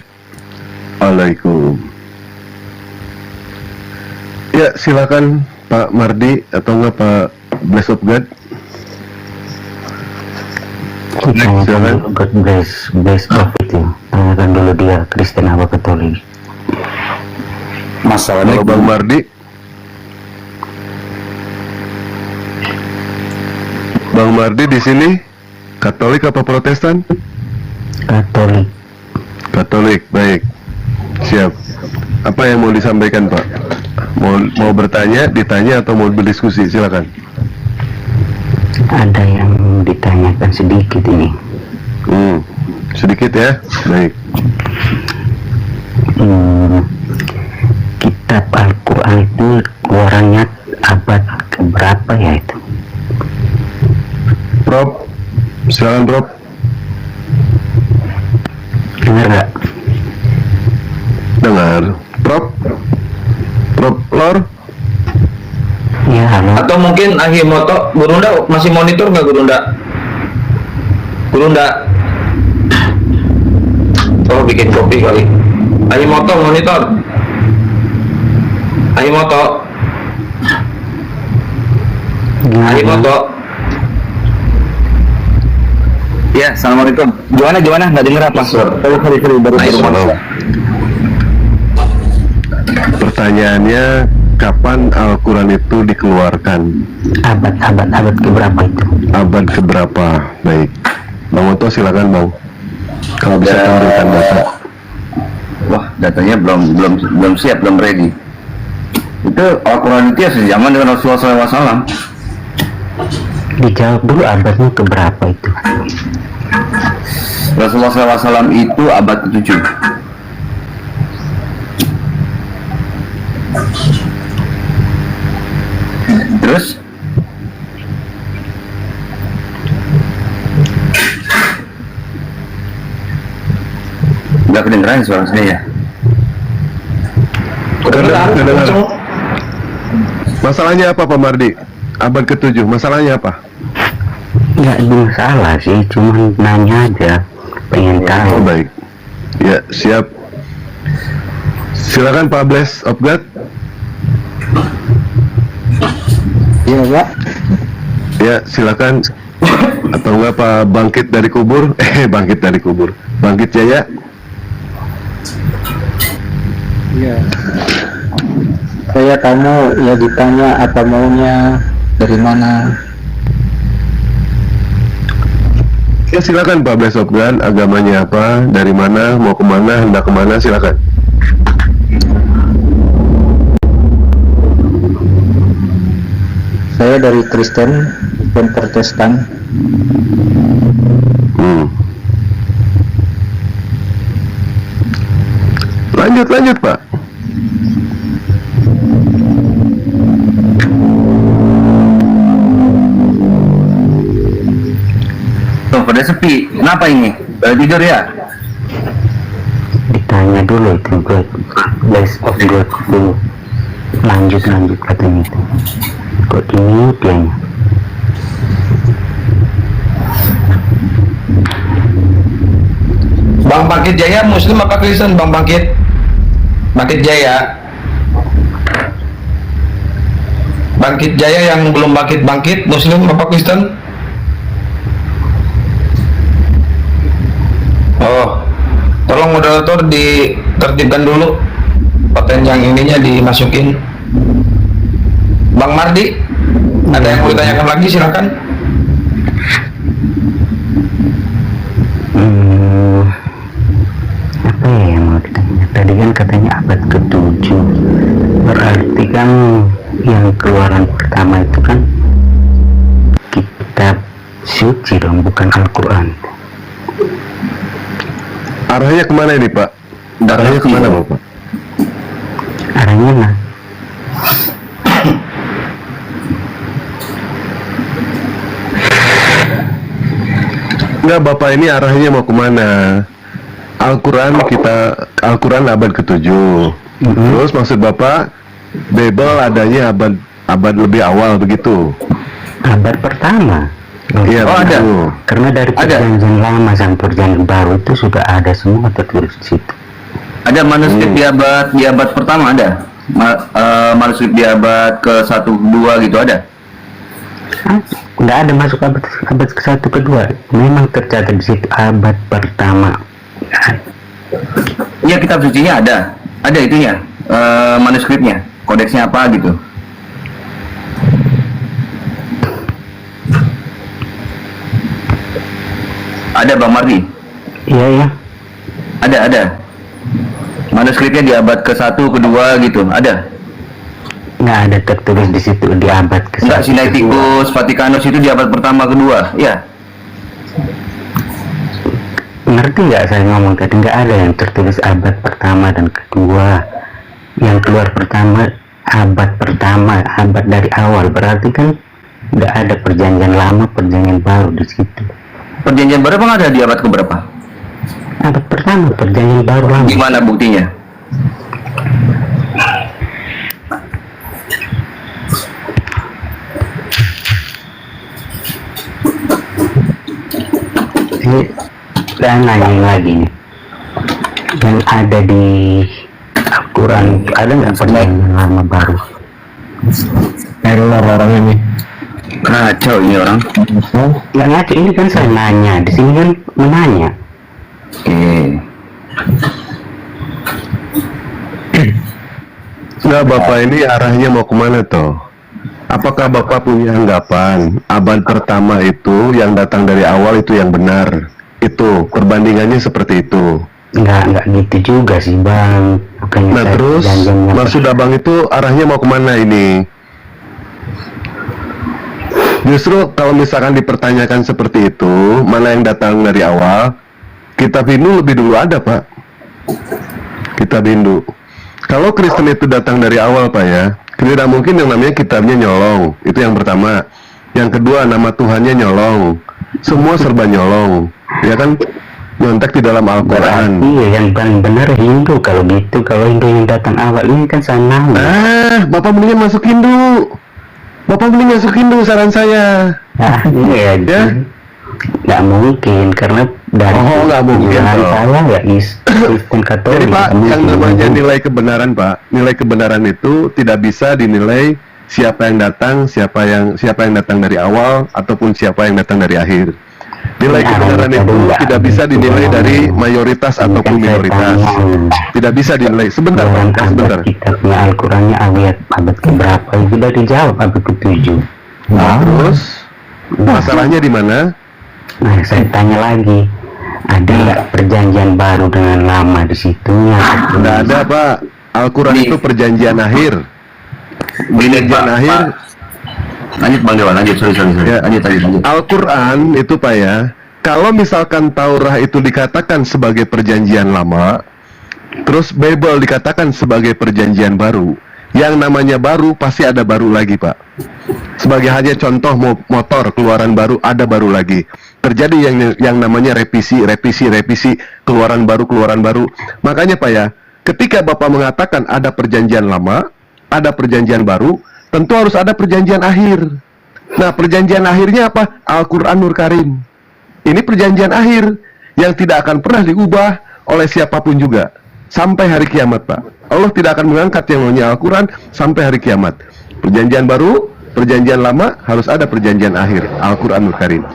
Waalaikumsalam. Ya silakan Pak Mardi atau enggak Pak Bless of God. Silakan. God bless Prophet ya. Tanyakan dulu dia Kristen apa Katolik. Kalau Bang Mardi, Bang Mardi di sini Katolik apa Protestan? Katolik. Katolik, baik. Siap. Apa yang mau disampaikan Pak? Mau bertanya, ditanya atau mau berdiskusi? Silakan. Ada yang ditanyakan sedikit ini. Sedikit ya. Baik. Kitab Al-Quran itu keluarannya abad keberapa ya itu? Prof, silakan Prof. Dengar nggak? Dengar. Prof Lor. Ya halo. Atau mungkin Ahimoto, Gurunda masih monitor nggak Gurunda? Oh bikin kopi kali. Ahimoto monitor. Ahimoto. Ya, assalamualaikum. Gimana? Nggak dengar apa? Sorry, baru Halo. Pertanyaannya, kapan Al-Quran itu dikeluarkan? Abad keberapa itu? Abad keberapa? Baik. Bang Oto silakan Bang. Kalau bisa tampilkan data. Wah, datanya belum siap, belum ready. Itu Al-Quran itu ya sejaman dengan Rasulullah SAW. Dijawab dulu abadnya keberapa itu? Rasulullah SAW itu abad ke-7. Terus nggak kedengeran suara saya ya? Kedengar. Masalahnya apa Pak Mardi? Abad ke-7, masalahnya apa? Nggak ada masalah sih, cuma nanya aja, pengen tahu. Oh baik. Ya, siap. Silakan Pak Bless of God. Iya Pak. Ya, silakan. Atau enggak Pak Bangkit dari kubur? Bangkit dari kubur. Bangkit Jaya. Iya. Saya kamu ya ditanya apa maunya, dari mana. Ya silakan Pak besok kan, agamanya apa, dari mana, mau kemana, hendak kemana, silakan. Saya dari Kristen dan Protestan. Lanjut Pak. Tuh, pada sepi. Kenapa ini? Tidur ya? Ditanya dulu itu God, less of God dulu. Lanjut katanya itu. Kok ini dianya? Bang Bangkit Jaya Muslim apa Kristen? Bang Bangkit Jaya. Bangkit Jaya yang belum bangkit Muslim apa Kristen? Oh, tolong moderator ditertibkan dulu paten yang ininya dimasukin. Bang Mardi, ada yang mau ditanyakan lagi, silakan. Apa ya yang mau ditanya? Tadi kan katanya abad ke-7, berarti kan yang keluaran pertama itu kan kitab suci dong, bukan Al-Quran. Arahnya kemana ini Pak? Arahnya kemana Bapak? Arahnya mana? Enggak Bapak, ini arahnya mau kemana? Al-Quran abad ke-7. Terus maksud Bapak Bible adanya abad lebih awal begitu? Abad pertama. Iya, ada. Karena dari perjanjian lama sampai perjanjian baru itu sudah ada semua tertulis di situ. Ada manuskrip di abad pertama ada? Manuskrip di abad ke-1, 2 gitu ada? Nggak ada masuk abad ke-1, ke-2. Memang tercatat di situ abad pertama. Iya, kitab sucinya ada itunya, manuskripnya, kodeksnya apa gitu. Ada Bang Mardi? Iya. Ada. Manuskripnya di abad ke-1, ke-2 gitu, ada? Nggak ada tertulis di situ di abad ke-1. Enggak, Sinaiticus, Vatikanus itu di abad pertama, kedua, ya? Ngerti nggak saya ngomong tadi? Nggak ada yang tertulis abad pertama dan kedua. Yang keluar pertama, abad dari awal. Berarti kan nggak ada perjanjian lama, perjanjian baru di situ. Perjanjian baru emang ada di abad keberapa? Abad pertama, perjanjian baru lama. Gimana buktinya? Ini saya nanya lagi nih, yang ada di Al-Quran ada nggak perjanjian lama baru? Error orang ini. Kacau ini orang. Nggak ngaco, ini kan saya nanya, di sini kan menanya. Nggak Bapak, ini arahnya mau kemana toh? Apakah Bapak punya anggapan abad pertama itu yang datang dari awal itu yang benar? Itu perbandingannya seperti itu. Nggak gitu juga sih Bang. Bukannya Nah terus maksud Abang itu arahnya mau kemana ini? Justru kalau misalkan dipertanyakan seperti itu, mana yang datang dari awal? Kitab Hindu lebih dulu ada Pak. Kitab Hindu. Kalau Kristen itu datang dari awal Pak ya, tidak mungkin yang namanya kitabnya nyolong. Itu yang pertama. Yang kedua, nama Tuhannya nyolong. Semua serba nyolong, ya kan? Nyontek di dalam Al-Quran. Iya, yang paling benar Hindu kalau gitu. Kalau Hindu yang datang awal ini kan sana. Bapak mendingan masuk Hindu. Bapak mending masuk Hindu, saran saya. Iya, ya. Nggak mungkin karena dari nggak mungkin saya ya Kristen Katolik. Jadi Pak, yang namanya nilai kebenaran Pak, nilai kebenaran itu tidak bisa dinilai siapa yang datang, siapa yang datang dari awal ataupun siapa yang datang dari akhir. Nilai kebenaran itu tidak bisa dinilai dari mayoritas ataupun minoritas. Tidak bisa dinilai. Sebentar, Pak. Sebentar. Kitabnya Al-Qurannya abad keberapa? Itu udah dijawab abad ke-7. Nah, terus masalahnya di mana? Nah, saya tanya lagi, ada nggak perjanjian baru dengan lama di situ? Tidak ada, Pak. Al-Quran itu perjanjian akhir. Perjanjian akhir. Lanjut Bang Dewan, lanjut, sorry. Ya. Lanjut. Al-Quran itu, Pak ya, kalau misalkan Taurah itu dikatakan sebagai perjanjian lama, terus Bible dikatakan sebagai perjanjian baru, yang namanya baru pasti ada baru lagi, Pak. Sebagai hanya contoh motor keluaran baru, ada baru lagi. Terjadi yang namanya revisi, keluaran baru. Makanya, Pak ya, ketika Bapak mengatakan ada perjanjian lama, ada perjanjian baru, tentu harus ada perjanjian akhir. Nah, perjanjian akhirnya apa? Al-Quranul Karim. Ini perjanjian akhir yang tidak akan pernah diubah oleh siapapun juga sampai hari kiamat, Pak. Allah tidak akan mengangkat yang namanya Al-Quran sampai hari kiamat. Perjanjian baru, perjanjian lama, harus ada perjanjian akhir, Al-Quranul Karim.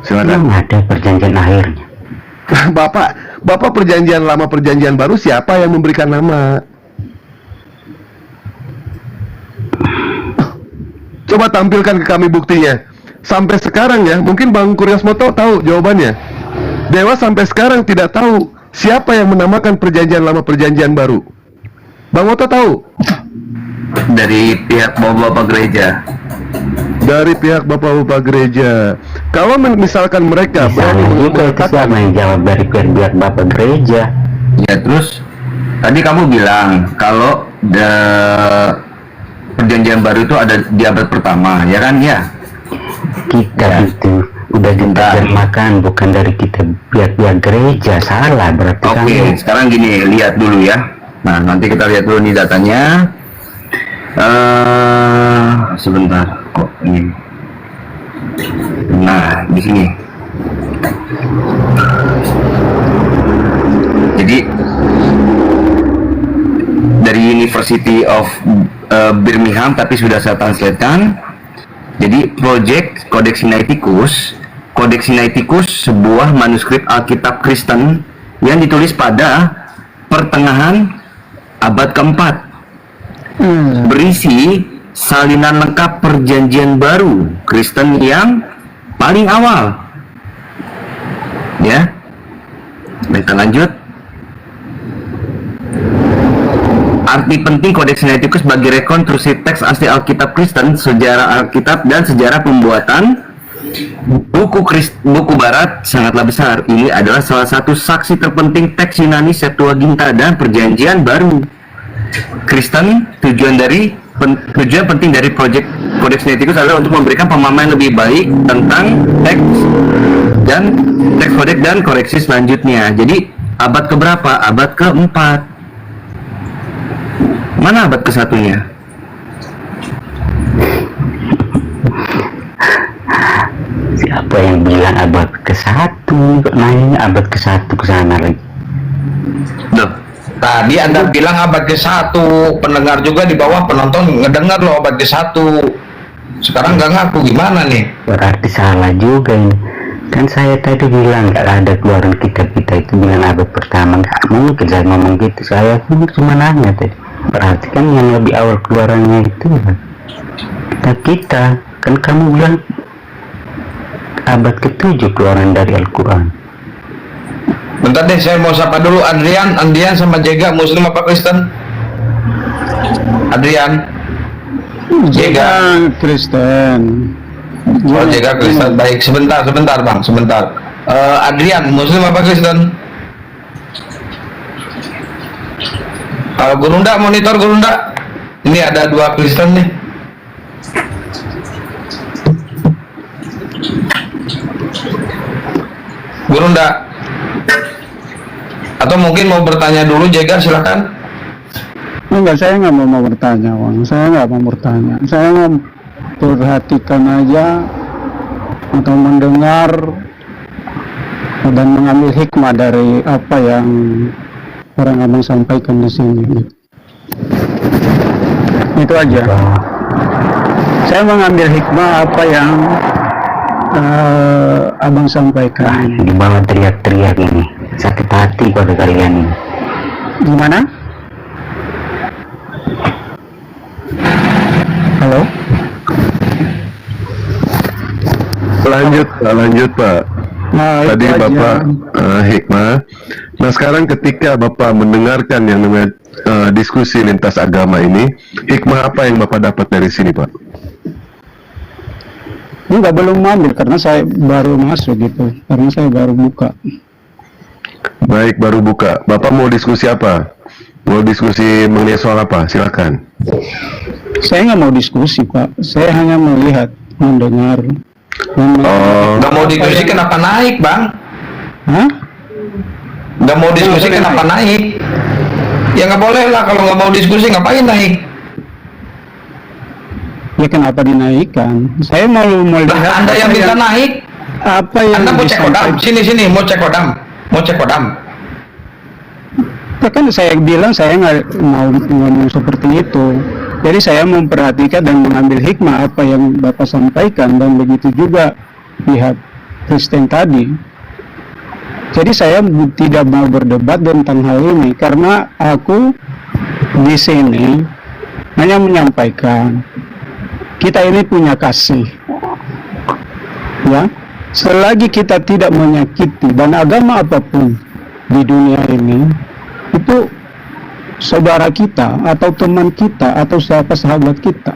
Silakan. Ada perjanjian akhirnya. Bapak perjanjian lama, perjanjian baru, siapa yang memberikan nama? Coba tampilkan ke kami buktinya. Sampai sekarang ya, mungkin Bang Kuryasmoto tahu jawabannya. Dewa sampai sekarang tidak tahu siapa yang menamakan perjanjian lama, perjanjian baru. Bang Moto tahu? Dari pihak bapak-bapak gereja. Dari pihak bapak-bapak gereja. Kalau misalkan mereka Berani juga itu siapa yang jawab dari pihak bapak gereja? Ya, terus tadi kamu bilang kalau perjanjian baru itu ada di abad pertama, ya kan? Ya. Kitab itu udah diterjemahkan, bukan dari kitab pihak gereja. Salah berarti. Oke, sekarang gini, lihat dulu ya. Nah, nanti kita lihat dulu nih datanya. Sebentar, kok ini. Nah, di sini. Jadi dari University of Birmingham, tapi sudah saya translatekan. Jadi Project Codex Sinaiticus sebuah manuskrip Alkitab Kristen yang ditulis pada pertengahan abad keempat, berisi salinan lengkap perjanjian baru Kristen yang paling awal. Ya, kita lanjut. Arti penting Codex Sinaiticus bagi rekonstruksi teks asli Alkitab Kristen, sejarah Alkitab, dan sejarah pembuatan buku Barat sangatlah besar. Ini adalah salah satu saksi terpenting teks Yunani Septuaginta dan Perjanjian Baru Kristen. Tujuan penting dari proyek Codex Sinaiticus adalah untuk memberikan pemahaman lebih baik tentang teks kodeks dan koreksi selanjutnya. Jadi abad keberapa? Abad keempat. Mana abad ke-1-nya? Siapa yang bilang abad ke-1? Nanya abad ke-1 ke sana lagi. Loh, tadi Anda bilang abad ke-1, pendengar juga di bawah penonton ngedengar loh abad ke-1. Sekarang nggak ngaku, gimana nih? Berarti salah juga ini. Kan saya tadi bilang nggak ada keluaran kitab kita itu dengan abad pertama. Nggak mungkin saya ngomong gitu. Saya cuma nanya tadi. Berarti kan yang lebih awal keluarannya itu kita. Kan kamu bilang abad ke-7 keluaran dari Al-Quran. Bentar deh, saya mau sapa dulu Adrian sama Jega, Muslim apa Kristen? Adrian. Jega Kristen. Oh, Jega Kristen. Baik, sebentar Bang, sebentar. Adrian, Muslim apa Kristen? Gurunda, monitor Gurunda. Ini ada 2 Kristen nih. Gurunda. Atau mungkin mau bertanya dulu, Jega, silakan. Enggak, saya nggak mau bertanya, Bang. Saya nggak mau bertanya. Saya mau perhatikan aja atau mendengar dan mengambil hikmah dari apa yang orang abang sampaikan di sini. Itu aja. Saya mengambil hikmah apa yang abang sampaikan. Di bawah teriak-teriak ini, sakit hati pada kalian ini. Gimana? Halo? Lanjut Pak. Nah, Tadi itu aja. Bapak hikmah. Nah sekarang ketika Bapak mendengarkan yang namanya diskusi lintas agama ini, hikmah apa yang Bapak dapat dari sini Pak? Enggak, belum ambil karena saya baru masuk gitu. Karena saya baru buka. Baik, baru buka. Bapak mau diskusi apa? Mau diskusi mengenai soal apa? Silakan. Saya nggak mau diskusi, Pak. Saya hanya melihat, mendengar. Nggak mau diskusi kenapa naik, Bang? Hah? Nggak mau diskusi boleh kenapa naik? Ya nggak boleh lah, kalau nggak mau diskusi ngapain naik? Ya kenapa dinaikkan? Saya mau melihat. Lah, Anda yang bisa naik. Apa yang Anda mau cek kodam? disampaikan. Sini, mau cek kodam. Mau cek kodam. Ya kan saya bilang saya nggak mau ngomong seperti itu. Jadi saya memperhatikan dan mengambil hikmah apa yang Bapak sampaikan, dan begitu juga pihak Kristen tadi. Jadi saya tidak mau berdebat tentang hal ini karena aku di sini hanya menyampaikan kita ini punya kasih, ya. Selagi kita tidak menyakiti dan agama apapun di dunia ini, itu saudara kita atau teman kita atau siapa sahabat kita.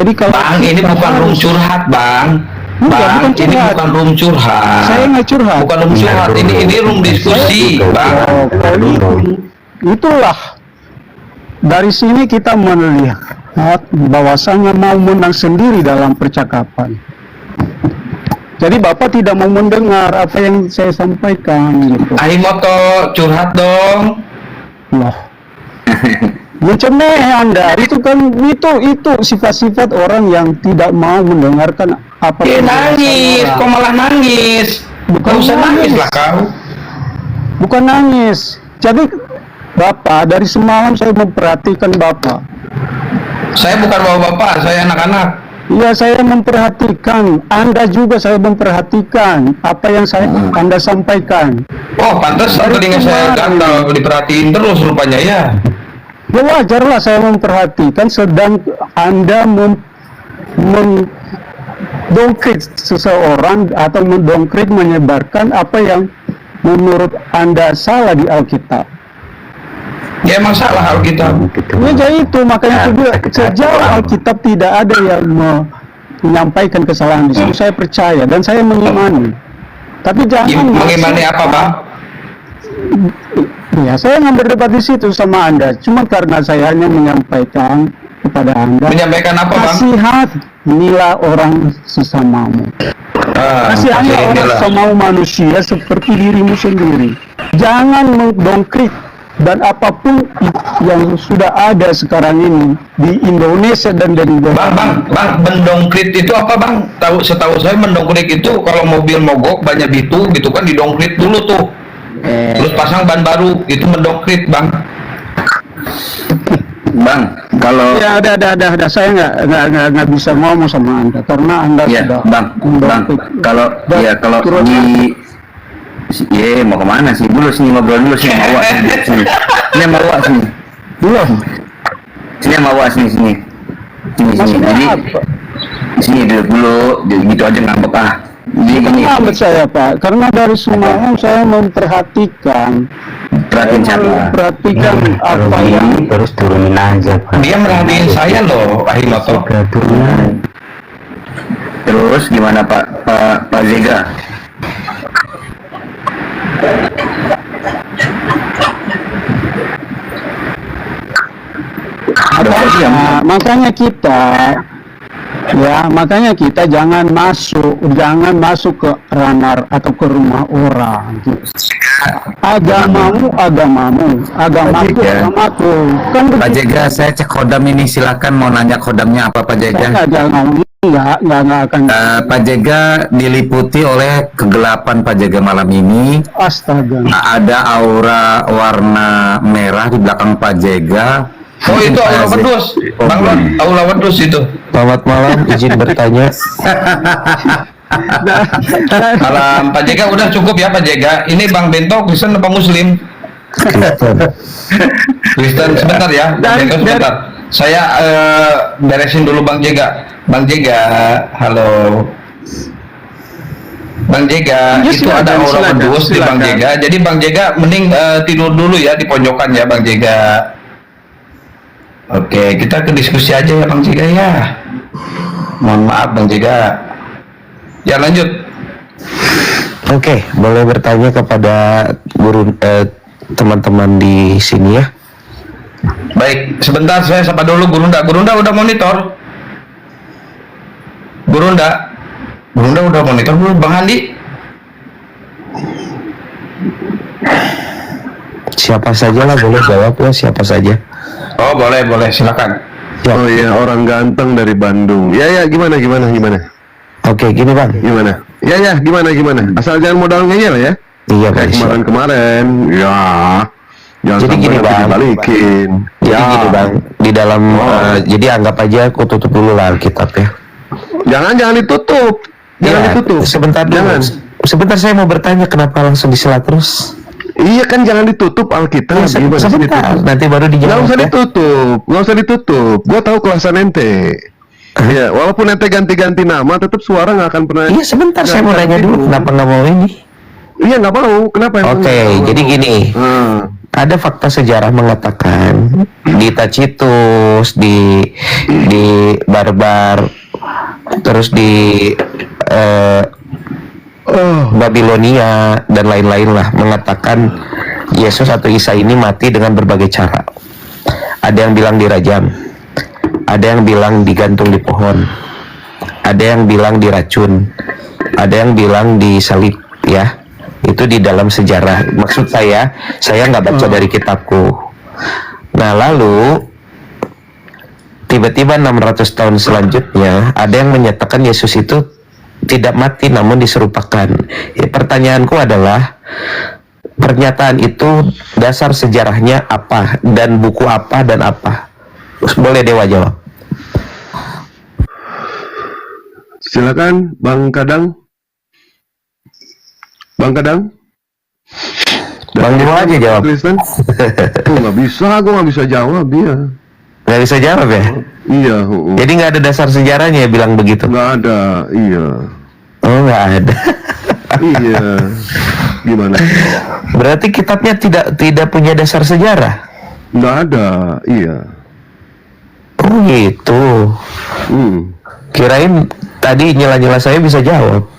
Jadi kalau Bang, ini bukan room curhat, Bang. Enggak, Bang, bukan ini curhat. bukan room curhat. Saya nggak curhat. Bukan room curhat, ini room diskusi, Bang. Oh, kalau itulah dari sini kita melihat bahwasanya mau menang sendiri dalam percakapan. Jadi Bapak tidak mau mendengar apa yang saya sampaikan gitu. Ahimoto, curhat dong. Loh. Mencemeh Anda, itu kan itu sifat-sifat orang yang tidak mau mendengarkan apa Dia yang nangis, orang. kok malah nangis? Bukan Gak usah nangis nangis. lah kau. Bukan nangis. Jadi Bapak, dari semalam saya memperhatikan Bapak. Saya bukan bapak-bapak, saya anak-anak. Iya, saya memperhatikan. Anda juga saya memperhatikan apa yang Anda sampaikan. Oh, pantas telinga saya gatal, diperhatiin terus rupanya ya. Ya wajarlah saya memperhatikan, sedang Anda mendongkrik seseorang atau mendongkrik menyebarkan apa yang menurut Anda salah di Alkitab. Ya emang salah Alkitab. Ya jadi itu, makanya saya bilang, sejauh Alkitab tidak ada yang menyampaikan kesalahan di situ, saya percaya dan saya mengimani. Tapi jangan Mengimani apa, Bang? Ya, saya nggak berdebat di situ sama Anda, cuma karena saya hanya menyampaikan kepada Anda. Menyampaikan apa, Bang? Kasihanilah orang sesamamu. Kasihanilah orang sesamamu manusia seperti dirimu sendiri. Jangan mendongkrik, dan apapun yang sudah ada sekarang ini di Indonesia dan dari Bang, mendongkrit itu apa, Bang? Setahu saya mendongkrit itu kalau mobil mogok banyak bitu gitu kan, didongkrit dulu tuh. Terus pasang ban baru, itu mendongkrit, Bang. Bang, kalau ya ada saya nggak bisa ngomong sama Anda karena Anda ya, sudah Bang, kalau di mau kemana sih? Dulu sini ngobrol dulu sini mau sini. Sini mau sini. belum. Sini mau sini. Sini. Maksudnya Jadi apa? sini dulu gitu aja ngambek ah. Jadi gini. Lambat saya Pak, karena dari semalam saya memperhatikan. Perhatiin siapa? Memperhatikan apa yang terus turunin aja Pak. Dia merhatiin saya loh, Ahimoto. Turunin. Terus gimana Pak Zega? makanya kita jangan masuk ke ranah atau ke rumah orang. Agamaku agamaku. Kan Pak Jega, saya cek kodam ini, silakan mau nanya kodamnya apa Pak Jega? nggak akan. Pak Jega diliputi oleh kegelapan Pak Jega malam ini. Astaga. Ada aura warna merah di belakang Pak Jega. Oh itu Aula Wedus, Bang Lon, Aula Wedus itu. Selamat malam, izin bertanya. Malam Pak JK udah cukup ya Pak JK. Ini Bang Bento Kristen apa Muslim? Kristen sebentar ya, Bang Bento sebentar. Saya beresin dulu Bang JK. Bang JK, halo. Bang Jega, Ya, itu ada Aula Wedus di Bang Jega. Jadi Bang Jega mending tidur dulu ya di pojokan ya Bang Jega. Oke, kita ke diskusi aja ya Bang Jega ya. Mohon maaf Bang Jega. Ya lanjut. Oke, boleh bertanya kepada guru teman-teman di sini ya. Baik, sebentar saya sapa dulu Gurunda. Gurunda udah monitor. Gurunda udah monitor belum Bang Andi? Siapa saja lah boleh jawab ya, siapa saja. Oh boleh silakan. Oh iya, orang ganteng dari Bandung. Ya, gimana? Oke, gini Bang. Gimana? Ya, gimana? Asal jangan modal ngeyel ya. Iya Bang. Kayak kemarin. Ya. Jangan Jadi sampai gini, nanti Bang. dibalikin. Jadi Ya. gini Bang, di dalam jadi anggap aja aku tutup dulu lah Alkitab ya. Jangan ditutup. Jangan Ya, ditutup. Sebentar dulu. Jangan. Sebentar saya mau bertanya kenapa langsung disela terus? Iya kan jangan ditutup Alkitab. Ya, Gimana sih sebentar, ditutup? nanti baru Nggak dijawab usah ya. nggak usah ditutup. Gua tahu kelasan ente. Iya, walaupun ente ganti-ganti nama, tetap suara nggak akan pernah. Iya sebentar, saya mau nggak nanya akan dulu bingung. kenapa nggak mau ini? Iya nggak mau. Kenapa? emang Oke, nggak mau? jadi gini. Ada fakta sejarah mengatakan di Tacitus, di Barbar, terus di Babilonia dan lain-lain lah mengatakan Yesus atau Isa ini mati dengan berbagai cara. Ada yang bilang dirajam, ada yang bilang digantung di pohon, ada yang bilang diracun, ada yang bilang disalib ya. Itu di dalam sejarah. Maksud saya nggak baca dari kitabku. Nah lalu tiba-tiba 600 tahun selanjutnya ada yang menyatakan Yesus itu tidak mati namun diserupakan. Ya, pertanyaanku adalah pernyataan itu dasar sejarahnya apa dan buku apa dan apa? Boleh Dewa jawab. Silakan Bang Kadang. Bang Dewa aja jawab. Kristen. Nggak bisa, gue nggak bisa jawab dia. Nggak bisa jawab ya? Iya. Jadi nggak ada dasar sejarahnya ya bilang begitu? Nggak ada. Iya. Oh nggak ada. Iya. Gimana? Berarti kitabnya tidak punya dasar sejarah? Nggak ada. Iya. Oh gitu. Kirain tadi nyela-nyela saya bisa jawab.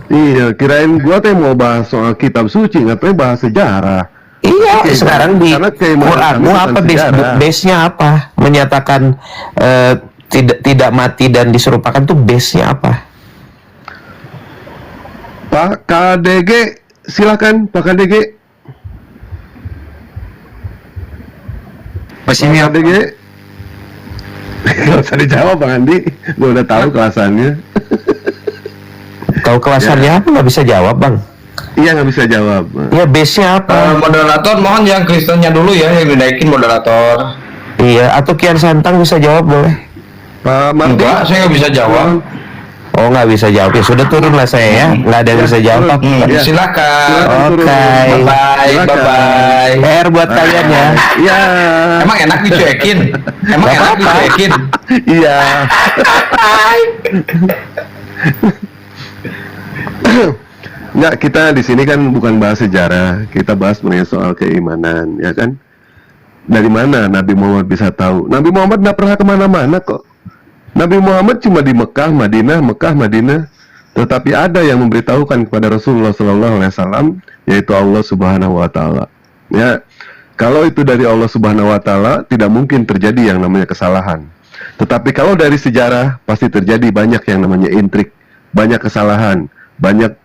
Iya, kirain gua teh mau bahas soal kitab suci, ngapain bahas sejarah. Iya, sekarang di karena keimanan Quranmu kami apa bukan sejarah. base-nya apa? Menyatakan tidak mati dan diserupakan tuh base-nya apa? Pak KDG, silakan Pak KDG. Pastinya Pak KDG. Gak usah dijawab Bang Andi, gua udah tahu kelasannya. Tahu kelasannya apa nggak bisa jawab Bang? Iya nggak bisa jawab. Ya base-nya apa? Moderator mohon yang Kristennya dulu ya yang dinaikin moderator. Iya, atau Kian Santang bisa jawab boleh? Pak Mardi. Enggak, saya nggak bisa jawab. Oh nggak bisa jawab ya sudah turunlah saya ya, nggak ada yang bisa jawab. Ya. Silakan. Oke. Bye Silakan. bye. PR buat kalian ya. Iya. Emang enak dicuekin? Emang Nggak enak apa-apa. dicuekin? Iya. Nggak, kita di sini kan bukan bahas sejarah, kita bahas mengenai soal keimanan, ya kan? Dari mana Nabi Muhammad bisa tahu? Nabi Muhammad nggak pernah kemana-mana kok. Nabi Muhammad cuma di Mekah, Madinah. Tetapi ada yang memberitahukan kepada Rasulullah SAW, yaitu Allah Subhanahu Wa Taala. Ya, kalau itu dari Allah Subhanahu Wa Taala, tidak mungkin terjadi yang namanya kesalahan. Tetapi kalau dari sejarah, pasti terjadi banyak yang namanya intrik, banyak kesalahan, banyak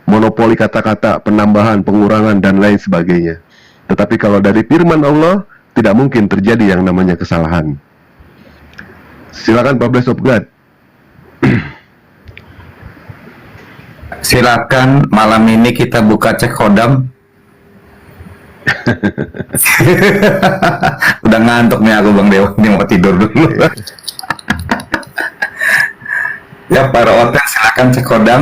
monopoli kata-kata, penambahan, pengurangan, dan lain sebagainya. Tetapi kalau dari firman Allah, tidak mungkin terjadi yang namanya kesalahan. Silakan Pak Bless of God. Silakan malam ini kita buka cek kodam. Udah ngantuk nih aku Bang Dewa, ini mau tidur dulu. Ya para oten silakan cek kodam.